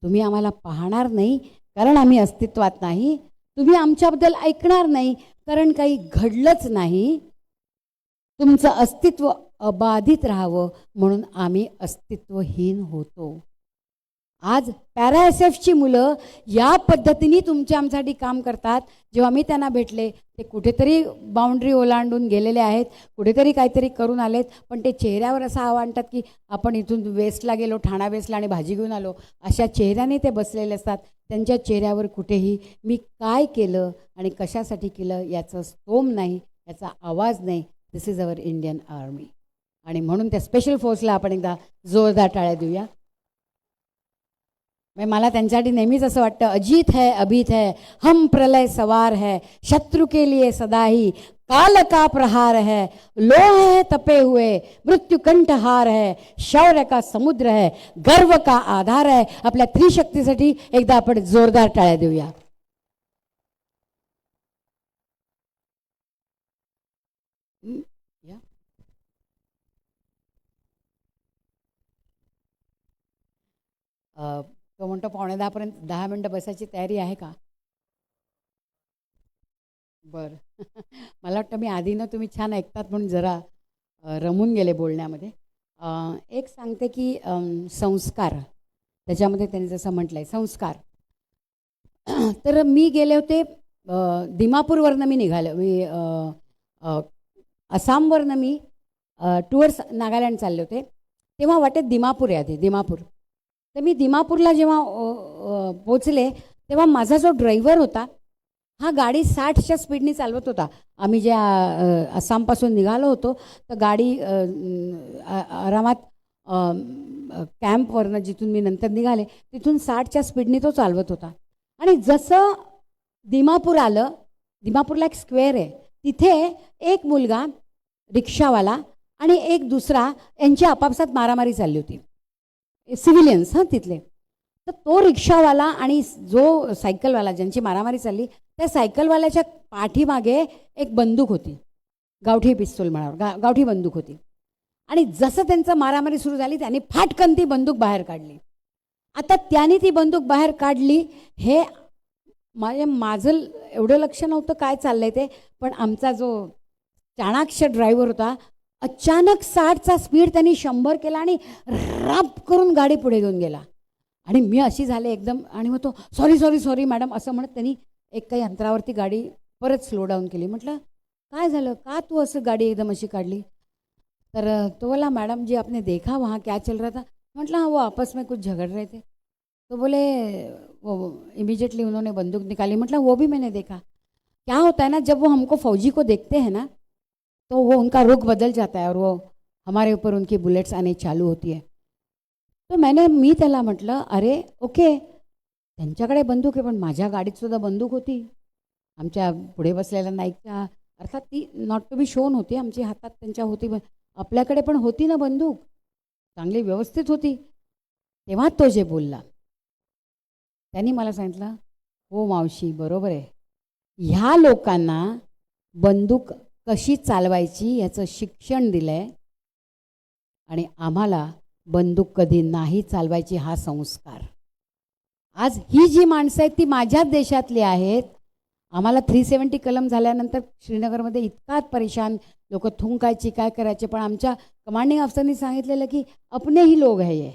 Speaker 2: तुम्ही आम्हाला पाहणार नाही कारण आम्ही अस्तित्वात नाही. तुम्ही आमच्याबद्दल ऐकणार नाही कारण काही घडलंच नाही. तुमचं अस्तित्व अबाधित राहावं म्हणून आम्ही अस्तित्वहीन होतो. आज पॅरा एस एफची मुलं या पद्धतीने तुमच्या आमच्यासाठी काम करतात. जेव्हा मी त्यांना भेटले ते कुठेतरी बाउंड्री ओलांडून गेलेले आहेत, कुठेतरी काहीतरी करून आलेत, पण ते चेहऱ्यावर असं आणतात की आपण इथून वेस्टला गेलो, ठाणा वेस्टला, आणि भाजी घेऊन आलो, अशा चेहऱ्याने ते बसलेले असतात. त्यांच्या चेहऱ्यावर कुठेही मी काय केलं आणि कशासाठी केलं याचं स्तोम नाही, याचा आवाज नाही. दिस इज अवर इंडियन आर्मी. आणि म्हणून त्या स्पेशल फोर्सला आपण एकदा जोरदार टाळ्या देऊया. मला त्यांच्यासाठी नेहमीच असं वाटतं, अजीत है अभित है, हम प्रलय सवार है, शत्रु के लिए सदा ही काल का प्रहार है, लोह है तपे हुए, मृत्यू कंठहार है, शौर्य का समुद्र है, गर्व का आधार है. आपल्या त्रिशक्तीसाठी एकदा आपण जोरदार टाळ्या देऊया. तो म्हणतो 9:45 10 मिनटं बसायची तयारी आहे का? बरं. मला वाटतं मी आधी ना तुम्ही छान ऐकतात म्हणून जरा रमून गेले बोलण्यामध्ये. एक सांगते की संस्कार, त्याच्यामध्ये त्यांनी जसं म्हटलं आहे संस्कार. तर मी गेले होते दिमापूरवरनं मी निघाले, आसामवरनं मी टुअर्स नागालँड चालले होते. तेव्हा वाटेत दिमापूर आहे, आधी दिमापूर. तर मी दिमापूरला जेव्हा पोचले तेव्हा माझा जो ड्रायव्हर होता हा गाडी 60च्या स्पीडनी चालवत होता. आम्ही ज्या आसामपासून निघालो होतो तर गाडी आरामात कॅम्पवरनं जिथून मी नंतर निघाले तिथून 60च्या स्पीडनी तो चालवत होता. आणि जसं दिमापूर आलं, दिमापूरला एक स्क्वेअर आहे, तिथे एक मुलगा रिक्षावाला आणि एक दुसरा यांची आपापसात मारामारी चालली होती, सिव्हिलियन्स तिथले. तर तो रिक्षावाला आणि जो सायकलवाला ज्यांची मारामारी चालली, त्या सायकलवाल्याच्या पाठीमागे एक बंदूक होती, गावठी पिस्तूल म्हणावं, गावठी बंदूक होती. आणि जसं त्यांचं मारामारी सुरू झाली त्यांनी फाटकन ती बंदूक बाहेर काढली. आता त्याने ती बंदूक बाहेर काढली हे माझं एवढं लक्ष नव्हतं काय चाललंय ते, पण आमचा जो चाणाक्ष ड्रायव्हर होता अचानक 60चा स्पीड त्यांनी 100 केला आणि राप करून गाडी पुढे घेऊन गेला. आणि मी अशी झाले एकदम, आणि मग तो सॉरी सॉरी सॉरी मॅडम असं म्हणत त्यांनी एक काही अंतरावरती गाडी परत स्लो डाऊन केली. म्हटलं काय झालं, का तू असं गाडी एकदम अशी काढली? तर तो बोला मैडम जी आपने देखा वहाँ क्या चल रहा था? मतलब हाँ वो आपस में कुछ झगड़ रहे थे. तो बोले वो इमीडिएटली उन्होंने बंदूक निकाली. मतलब वो भी मैंने देखा. क्या होता है ना, जब वो हमको फौजी को देखते हैं ना तो वो उनका रुख बदल जाता है और वो हमारे ऊपर उनकी बुलेट्स आने चालू होती है. तो मी त्याला म्हटलं अरे ओके त्यांच्याकडे बंदूक आहे पण माझ्या गाडीत सुद्धा बंदूक होती, आमच्या पुढे बसलेल्या नाईकच्या, अर्थात ती नॉट टू बी शोन होती, आमच्या हातात त्यांच्या होती, आपल्याकडे पण होती ना बंदूक, चांगली व्यवस्थित होती. तेव्हा तो जे बोलला त्यांनी मला सांगितलं हो मावशी बरोबर आहे, ह्या लोकांना बंदूक कशी चालवायची याचं शिक्षण दिलं आहे आणि आम्हाला बंदूक कधी नाही चालवायची हा संस्कार. आज ही जी माणसं आहेत ती माझ्याच देशातली आहेत. आम्हाला 370 कलम झाल्यानंतर श्रीनगरमध्ये इतका परेशान, लोक थुंकायची काय करायचे, पण आमच्या कमांडिंग अफसरनी सांगितलेलं की अपने ही लोग है, ये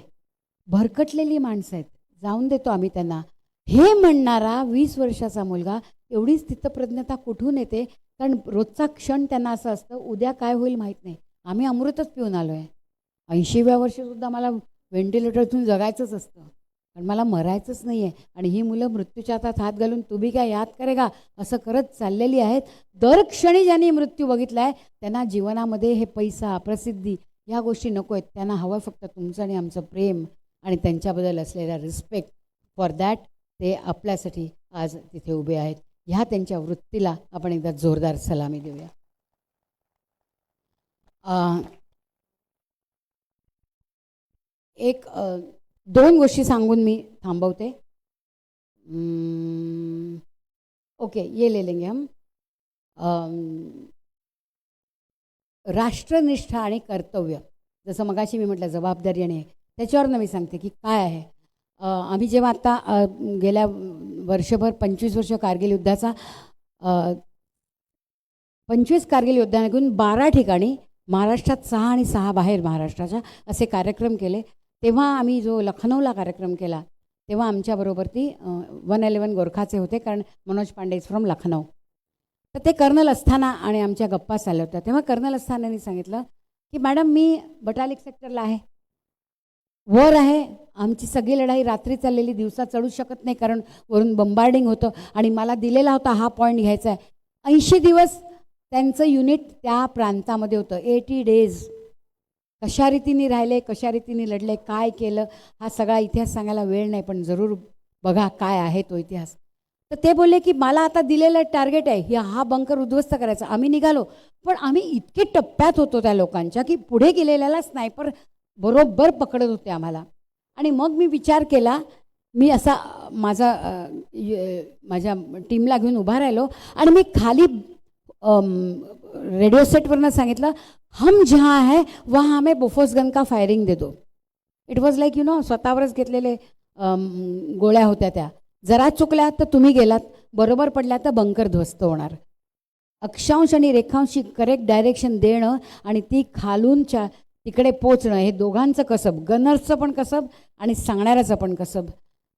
Speaker 2: भरकटलेली माणसं आहेत, जाऊन देतो आम्ही त्यांना. हे म्हणणारा 20 वर्षाचा मुलगा एवढी स्थितप्रज्ञता कुठून येते? कारण रोजचा क्षण त्यांना असं असतं उद्या काय होईल माहीत नाही. आम्ही अमृतच पिऊन आलो आहे. 80व्या वर्षीसुद्धा मला व्हेंटिलेटरतून जगायचंच असतं कारण मला मरायचंच नाही आहे. आणि ही मुलं मृत्यूच्या हातात हात घालून तू बी काय याद करेगा असं करत चाललेली आहेत. दर क्षणी ज्यांनी मृत्यू बघितला आहे त्यांना जीवनामध्ये हे पैसा प्रसिद्धी ह्या गोष्टी नको आहेत. त्यांना हवं फक्त तुमचं आणि आमचं प्रेम आणि त्यांच्याबद्दल असलेला रिस्पेक्ट. फॉर दॅट ते आपल्यासाठी आज तिथे उभे आहेत. ह्या त्यांच्या वृत्तीला आपण एकदा जोरदार सलामी देऊया. एक 2 गोष्टी सांगून मी थांबवते. ओके ये ले लेंगे हम. राष्ट्रनिष्ठा आणि कर्तव्य, जसं मगाशी मी म्हटलं जबाबदारी आणि त्याच्यावरनं मी सांगते की काय आहे. आम्ही जेव्हा आत्ता गेल्या वर्षभर 25 वर्ष कारगिल युद्धाचा 25 कारगिल युद्धाने घेऊन 12 ठिकाणी महाराष्ट्रात 6 आणि 6 बाहेर महाराष्ट्राच्या असे कार्यक्रम केले. तेव्हा आम्ही जो लखनौला कार्यक्रम केला तेव्हा आमच्याबरोबर ती 111 गोरखाचे होते, कारण मनोज पांडे इज फ्रॉम लखनौ. तर ते कर्नल असताना आणि आमच्या गप्पा चालल्या होत्या, तेव्हा कर्नल असतानाने सांगितलं की मॅडम मी बटालिक सेक्टरला आहे, वर आहे, आमची सगळी लढाई रात्री चाललेली, दिवसा चढू शकत नाही कारण वरून बंबार्डिंग होतं आणि मला दिलेला होता हा पॉईंट घ्यायचा आहे. 80 दिवस त्यांचं युनिट त्या प्रांतामध्ये होतं, 80 डेज. कशा रीतीने राहिले, कशा रीतीने लढले, काय केलं, हा सगळा इतिहास सांगायला वेळ नाही, पण जरूर बघा काय आहे तो इतिहास. तर ते बोलले की मला आता दिलेलं टार्गेट आहे हा बंकर उद्ध्वस्त करायचा. आम्ही निघालो, पण आम्ही इतके टप्प्यात होतो त्या लोकांच्या की पुढे गेलेल्याला स्नायपर बरोबर पकडत होते आम्हाला. आणि मग मी विचार केला, मी असा माझ्या टीमला घेऊन उभा राहिलो आणि मी खाली रेडिओ सेटवरनं सांगितलं, हम जहाँ है वहाँ हमें बोफोर्स गन का फायरिंग दे दो. इट वॉज लाईक स्वतःवरच घेतलेले गोळ्या होत्या त्या. जरा चुकल्या तर तुम्ही गेलात, बरोबर पडल्या तर बंकर ध्वस्त होणार. अक्षांश आणि रेखांशी करेक्ट डायरेक्शन देणं आणि ती खालूनच्या तिकडे पोचणं, हे दोघांचं कसब, गनर्सचं पण कसब आणि सांगणाऱ्याचं पण कसब.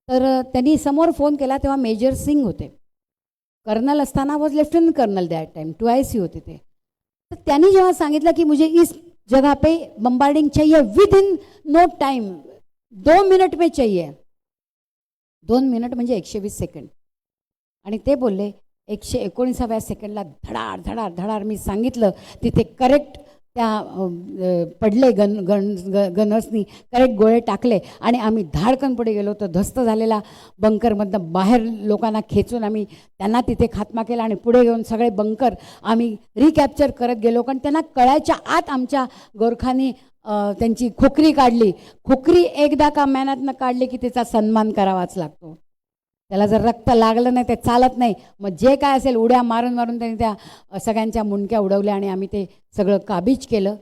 Speaker 2: तर त्यांनी समोर फोन केला, तेव्हा मेजर सिंग होते, कर्नल असताना was lieutenant colonel that time, 2IC होते ते. तर त्यांनी जेव्हा सांगितलं की मुझे इस जगह पे बम्बार्डिंग चाहिए with in no time, 2 minute में चाहिए. 2 मिनट म्हणजे 120 सेकंड. आणि ते बोलले 119व्या सेकंडला धडाड धडाड धडाड. मी सांगितलं तिथे करेक्ट त्या पडले गनर्सनी करेक्ट गोळे टाकले आणि आम्ही धाडकन पुढे गेलो. तर ध्वस्त झालेला बंकरमधनं बाहेर लोकांना खेचून आम्ही त्यांना तिथे खात्मा केला आणि पुढे घेऊन सगळे बंकर आम्ही रिकॅप्चर करत गेलो. कारण त्यांना कळायच्या आत आमच्या गोरखांनी त्यांची खोकरी काढली. खोकरी एकदा का मेहनतनं काढली की तिचा सन्मान करावाच लागतो. त्याला जर रक्त लागलं नाही ते चालत नाही. मग जे काय असेल उड्या मारून मारून त्यांनी त्या सगळ्यांच्या मुंडक्या उडवल्या आणि आम्ही ते सगळं काबीज केलं.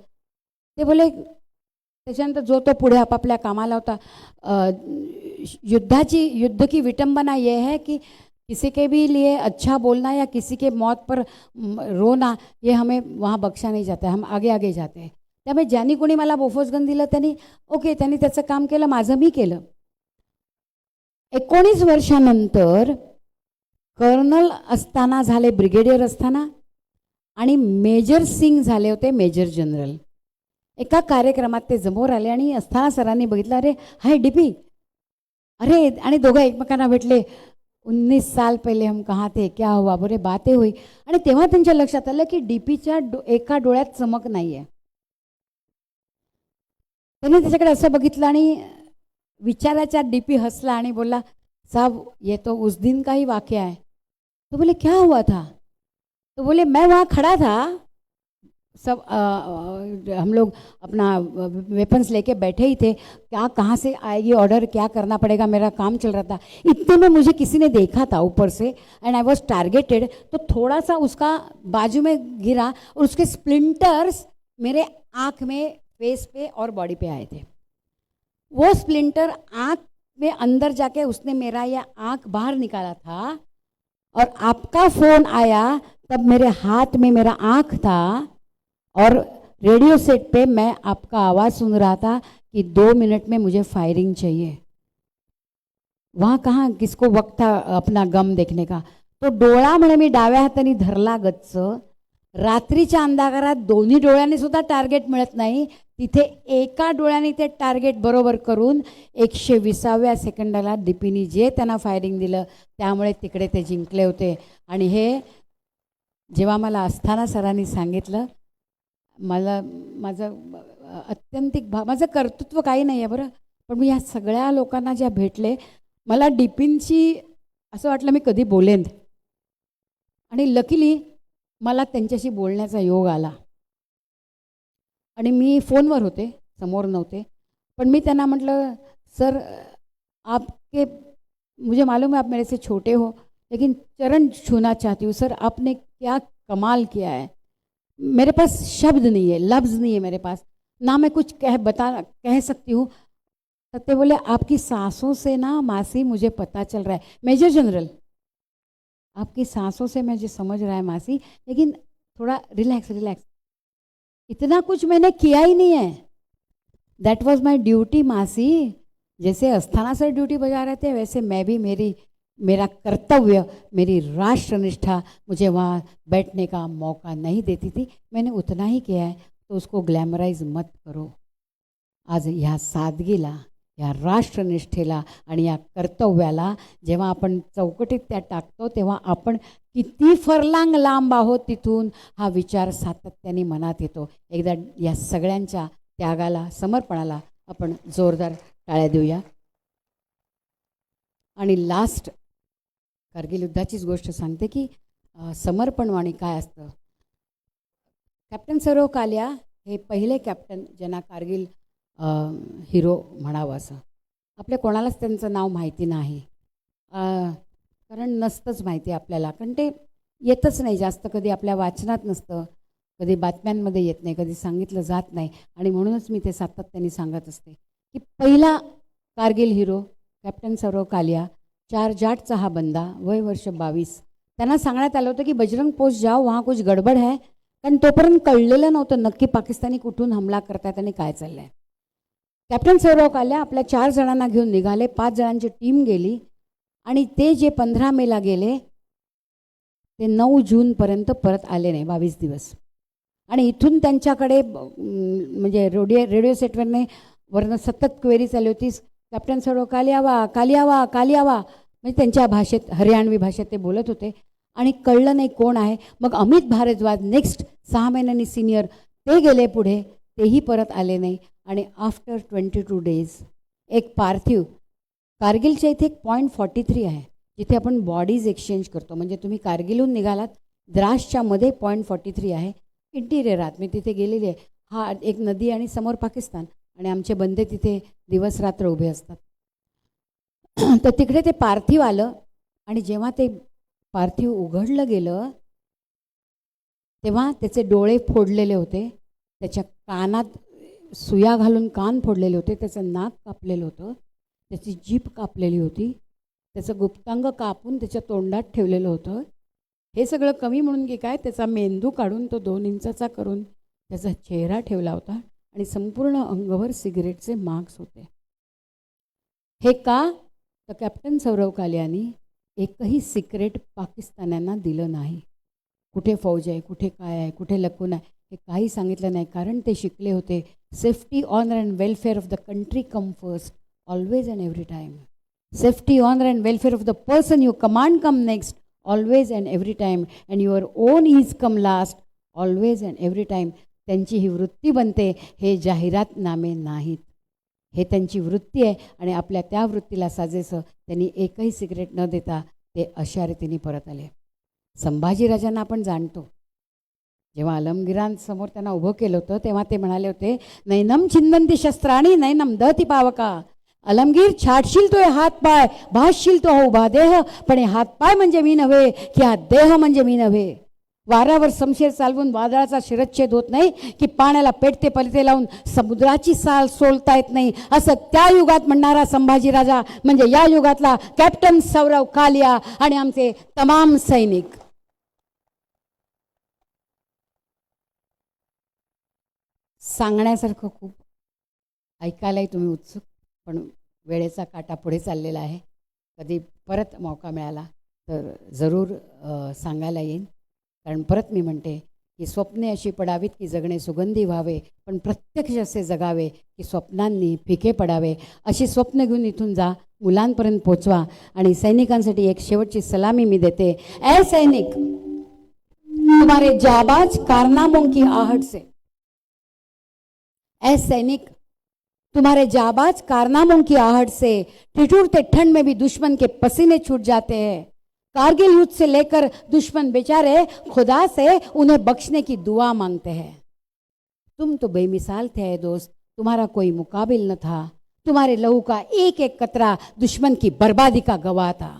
Speaker 2: ते बोले त्याच्यानंतर जो तो पुढे आपापल्या कामाला होता. युद्ध की विटंबना ये है कि किसी के भी लिए अच्छा बोलना या किसी के मौत पर रोना ये हमें वहाँ बख्शा नहीं जाता है, हम आगे आगे जाते हैं. त्यामुळे ज्यांनी कोणी मला बोफोर्स गन दिलं त्यांनी ओके, त्यांनी त्याचं काम केलं, माझं मी केलं. 19 वर्षानंतर कर्नल असताना झाले ब्रिगेडियर असताना आणि मेजर सिंग झाले होते मेजर जनरल. एका कार्यक्रमात ते समोर आले आणि असताना सरांनी बघितलं, अरे हाय डीपी, अरे, आणि दोघं एकमेकांना भेटले. 19 साल पहिले हम कहाँ थे, क्या हुआ, बोले बातें हुई. आणि तेव्हा त्यांच्या लक्षात आलं की डीपीच्या एका डोळ्यात चमक नाही आहे. त्यांनी त्याच्याकडे असं बघितलं आणि विचाराच्या डीपी हंसला आणि बोला, साहब ये तो उस दिन का ही वाक़या है. तो बोले क्या हुआ था. तो बोले मैं वहाँ खड़ा था, सब हम लोग अपना वेपन्स लेके बैठे ही थे, क्या कहाँ से आएगी ऑर्डर, क्या करना पड़ेगा, मेरा काम चल रहा था. इतने में मुझे किसी ने देखा था ऊपर से एंड आई वॉज टारगेटेड. तो थोड़ा सा उसका बाजू में गिरा और उसके स्प्लिंटर्स मेरे आँख में, फेस पे और बॉडी पे आए थे. वो स्प्लिंटर आँख में अंदर जाके उसने मेरा ये आँख बाहर निकाला था और आपका फ़ोन आया तब मेरे हाथ में मेरा आँख था और रेडियो सेट पे मैं आपका आवाज़ सुन रहा था कि 2 मिनट में मुझे फायरिंग चाहिए. वहाँ कहाँ किसको वक्त था अपना गम देखने का. तो डोळा म्हणे मी डाव्या हाताने धरला गच्च. रात्रीच्या अंधारात दोन्ही डोळ्यांनी सुद्धा टार्गेट मिळत नाही, तिथे एका डोळ्याने ते टार्गेट बरोबर करून 120व्या सेकंदाला डीपीनी जे त्यांना फायरिंग दिलं त्यामुळे तिकडे ते जिंकले होते. आणि हे जेव्हा मला असताना सरांनी सांगितलं, मला माझं अत्यंतिक माझं कर्तृत्व काही नाही आहे बरं, पण मी ह्या सगळ्या लोकांना ज्या भेटले, मला डीपींची असं वाटलं मी कधी बोलेन. आणि लकीली मला त्यांच्याशी बोलण्याचा योग आला. आणि मी फोनवर होते, समोर नव्हते, पण मी त्यांना म्हटलं, सर आपके मुझे मालूम है आप मेरे से छोटे हो, लेकिन चरण छूना चाहती हूँ सर, आपने क्या कमाल किया है. मेरे पास शब्द नहीं है, लफ्ज़ नहीं है मेरे पास, ना मैं कुछ कह सकती हूँ. तो ते बोले आपकी सांसों से ना मासी मुझे पता चल रहा है, मेजर जनरल आपकी सांसों से मुझे समझ रहा है मासी, लेकिन थोड़ा रिलैक्स रिलैक्स, इतना कुछ मैंने किया ही नहीं है. दैट वॉज माई ड्यूटी मासी, जैसे अस्थाना सर ड्यूटी बजा रहे थे वैसे मैं भी मेरा कर्तव्य, मेरी राष्ट्रनिष्ठा मुझे वहाँ बैठने का मौका नहीं देती थी, मैंने उतना ही किया है. तो उसको ग्लॅमराइज मत करो. आज ह्या सादगीला, या राष्ट्रनिष्ठेला आणि या कर्तव्याला जेव्हा आपण चौकटीत त्या टाकतो तेव्हा आपण किती फरलांग लांब आहोत तिथून हा विचार सातत्याने मनात येतो. एकदा या सगळ्यांच्या त्यागाला, समर्पणाला आपण जोरदार टाळ्या देऊया. आणि लास्ट कारगिल युद्धाचीच गोष्ट सांगते की समर्पणवाणी काय असतं. कॅप्टन सौरव कालिया हे पहिले कॅप्टन ज्यांना कारगिल हिरो म्हणावं असं. आपल्या कोणालाच त्यांचं नाव माहिती नाही, कारण नसतंच माहिती आपल्याला, कारण ते येतच नाही जास्त, कधी आपल्या वाचनात नसतं, कधी बातम्यांमध्ये येत नाही, कधी सांगितलं जात नाही. आणि म्हणूनच मी ते सातत्याने सांगत असते की पहिला कारगिल हिरो कॅप्टन सौरव कालिया, 4 जाटचा हा बंदा, वय वर्ष 22. त्यांना सांगण्यात आलं होतं की बजरंग पोस्ट जाओ, वहाँ कुछ गडबड है, कारण तोपर्यंत कळलेलं नव्हतं नक्की पाकिस्तानी कुठून हमला करतायत आणि काय चाललं आहे. कॅप्टन सौरव कालिया आपल्या 4 जणांना घेऊन निघाले, 5 जणांची टीम गेली आणि ते जे 15 मेला गेले ते 9 जूनपर्यंत परत आले नाही, 22 दिवस. आणि इथून त्यांच्याकडे म्हणजे रेडिओ सेटवरने वरनं सतत क्वेरी चालली होती, कॅप्टन सौरव कालियावा कालियावा कालियावा, म्हणजे त्यांच्या भाषेत, हरियाणवी भाषेत ते बोलत होते आणि कळलं नाही कोण आहे. मग अमित भारद्वाज नेक्स्ट 6 महिन्यांनी सिनियर, ते गेले पुढे, तेही परत आले नाही. आणि आफ्टर 22 डेज एक पार्थिव, कारगिलच्या इथे एक .43 आहे जिथे आपण बॉडीज एक्सचेंज करतो. म्हणजे तुम्ही कारगिलहून निघालात, द्रासच्या मध्ये .43 आहे, इंटिरियरात मी तिथे गेलेली आहे. हा एक नदी आणि समोर पाकिस्तान, आणि आमचे बंदे तिथे दिवस रात्र उभे असतात. तर तिकडे ते पार्थिव आलं आणि जेव्हा ते पार्थिव उघडलं गेलं तेव्हा त्याचे डोळे फोडलेले होते, त्याच्या कानात सुया घालून कान फोडलेले होते, त्याचं नाक कापलेलं होतं, त्याची जीभ कापलेली होती, त्याचं गुप्तांग कापून त्याच्या तोंडात ठेवलेलं होतं. हे सगळं कमी म्हणून की काय, त्याचा मेंदू काढून तो 2 इंचाचा करून त्याचा चेहरा ठेवला होता आणि संपूर्ण अंगावर सिगरेटचे मार्क्स होते. हे का, तर कॅप्टन सौरव कालियानी एकही सिक्रेट पाकिस्तान्यांना दिलं नाही. कुठे फौज आहे, कुठे काय आहे, कुठे लपून आहे, हे काही सांगितलं नाही. कारण ते शिकले होते, safety, honour and welfare of the country come first, always and every time. Safety, honour and welfare of the person you command come next, always and every time. And your own is come last, always and every time. त्यांची ही वृत्ती बनते, हे जाहिरातनामे नाहीत, हे त्यांची वृत्ती आहे. आणि आपल्या त्या वृत्तीला साजेसं त्यांनी एकही सिगरेट न देता ते अशा रीतीने परत आले. संभाजीराजांना आपण जाणतो, जेव्हा अलमगिरांसमोर त्यांना उभं केलं होतं तेव्हा ते म्हणाले होते, नैनम छिंदंती शस्त्राणी नैनम दहती पावका. अलमगीर, छाटशील तो हात पाय, भासशील तो हो उभा देह, पण हे हात पाय म्हणजे मी नव्हे, की हा देह म्हणजे मी नव्हे. वाऱ्यावर समशेर चालवून वादळाचा शिरच्छेद होत नाही, की पाण्याला पेटते पलते लावून समुद्राची साल सोलता येत नाही, असं त्या युगात म्हणणारा संभाजीराजा म्हणजे या युगातला कॅप्टन सौरव कालिया आणि आमचे तमाम सैनिक. सांगण्यासारखं खूप, ऐकायलाही तुम्ही उत्सुक, पण वेळेचा काटा पुढे चाललेला आहे. कधी परत मौका मिळाला तर जरूर सांगायला येईन. कारण परत मी म्हणते की स्वप्ने अशी पडावीत की जगणे सुगंधी व्हावे, पण प्रत्यक्ष असे जगावे की स्वप्नांनी फिके पडावे. अशी स्वप्न घेऊन इथून जा, मुलांपर्यंत पोचवा. आणि सैनिकांसाठी एक शेवटची सलामी मी देते. ऐ सैनिक, तुम्हारे जाबाज कारनामों की आहट से, ऐ सैनिक, तुम्हारे जाबाज कारनामों की आहट से ठिठुरते ठंड में भी दुश्मन के पसीने छूट जाते हैं. कारगिल युद्ध से लेकर दुश्मन बेचारे खुदा से उन्हें बख्शने की दुआ मांगते हैं. तुम तो बेमिसाल थे दोस्त, तुम्हारा कोई मुकाबिल न था. तुम्हारे लहू का एक एक कतरा दुश्मन की बर्बादी का गवाह था.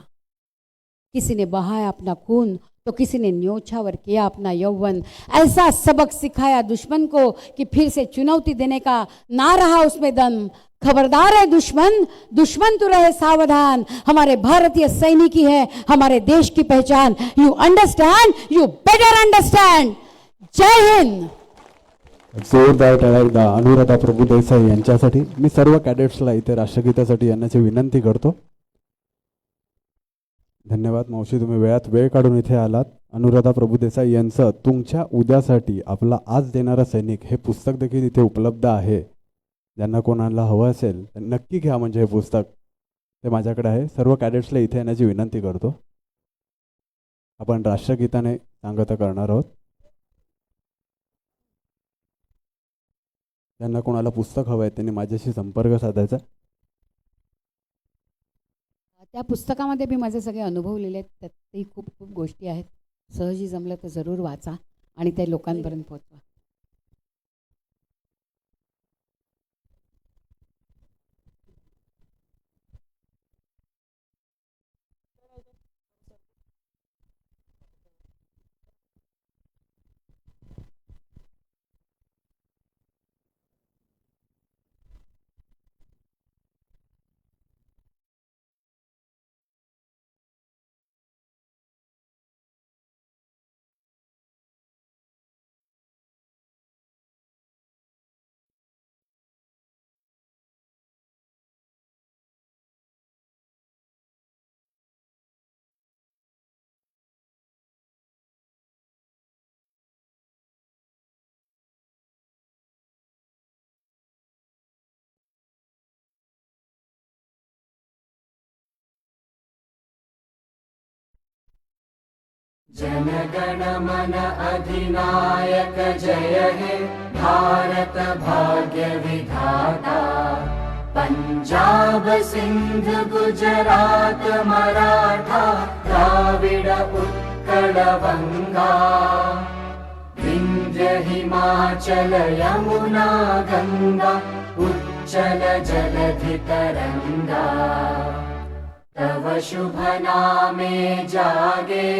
Speaker 2: किसी ने बहाया अपना खून तो किसी ने न्योछावर किया अपना यौवन. ऐसा सबक सिखाया दुश्मन को कि फिर से चुनौती देने का ना रहा उसमें दम. खबरदार है दुश्मन, दुश्मन तो रहे सावधान. हमारे भारतीय सैनिक ही है हमारे देश की पहचान. You understand, you better understand. जय हिंद.
Speaker 1: जोरदार टाळ्या एकदा अनुराधा प्रभू देसाई यांच्यासाठी. मी सर्व कॅडेट्सला इथे राष्ट्रगीतासाठी येण्याची विनंती करतो. धन्यवाद मावशी, तुम्ही वेळात वेळ काढून इथे आलात. अनुराधा प्रभू देसाई यांचं तुमच्या उद्यासाठी आपला आज देणारा सैनिक हे पुस्तक देखील इथे उपलब्ध आहे. ज्यांना कोणाला हवं असेल तर नक्की घ्या, म्हणजे हे पुस्तक ते माझ्याकडे आहे. सर्व कॅडेट्सला इथे येण्याची विनंती करतो. आपण राष्ट्रगीताने सांगता करणार आहोत. ज्यांना कोणाला पुस्तक हवं आहे त्यांनी माझ्याशी संपर्क साधायचा.
Speaker 2: त्या पुस्तकामध्ये मी माझे सगळे अनुभव लिहिले आहेत. त्यातही खूप खूप गोष्टी आहेत. सहजी जमलं तर जरूर वाचा आणि ते लोकांपर्यंत पोहोचवा.
Speaker 3: जनगण मन अधिनायक जय हे भारत भाग्य विधाता। पंजाब सिंध गुजरात मराठा द्राविड उत्कल बंगा। विंध्य हिमाचल यमुना गंगा उच्चल जलधि तरंगा। तव शुभ नामे जागे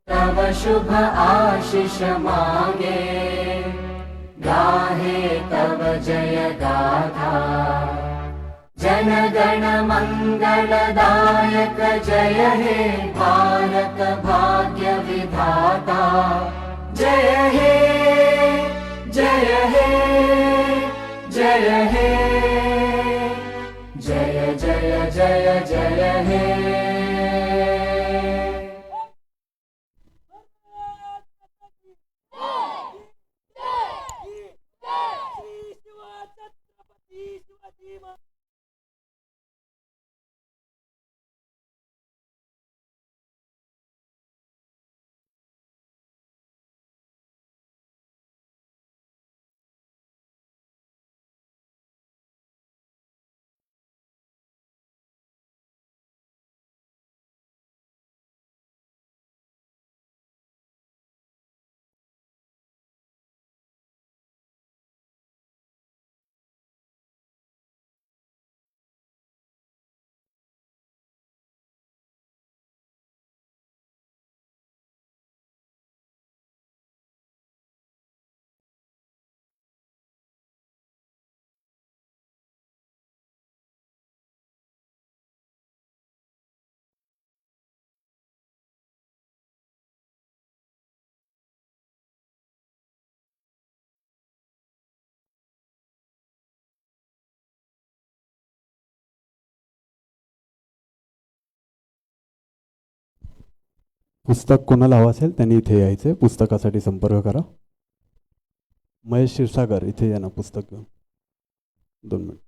Speaker 3: तव शुभ आशीष मागे। गाहे तव जय गाथा जनगण मंगलदायक जय हे भारत भाग्य विधाता। जय हे जय हे जय हे जय जय जय जय हे।
Speaker 1: पुस्तक कोणाला हवं असेल त्यांनी इथे यायचे. पुस्तकासाठी संपर्क करा. महेश क्षीरसागर इथे या ना, पुस्तक घेऊन 2 मिनिट.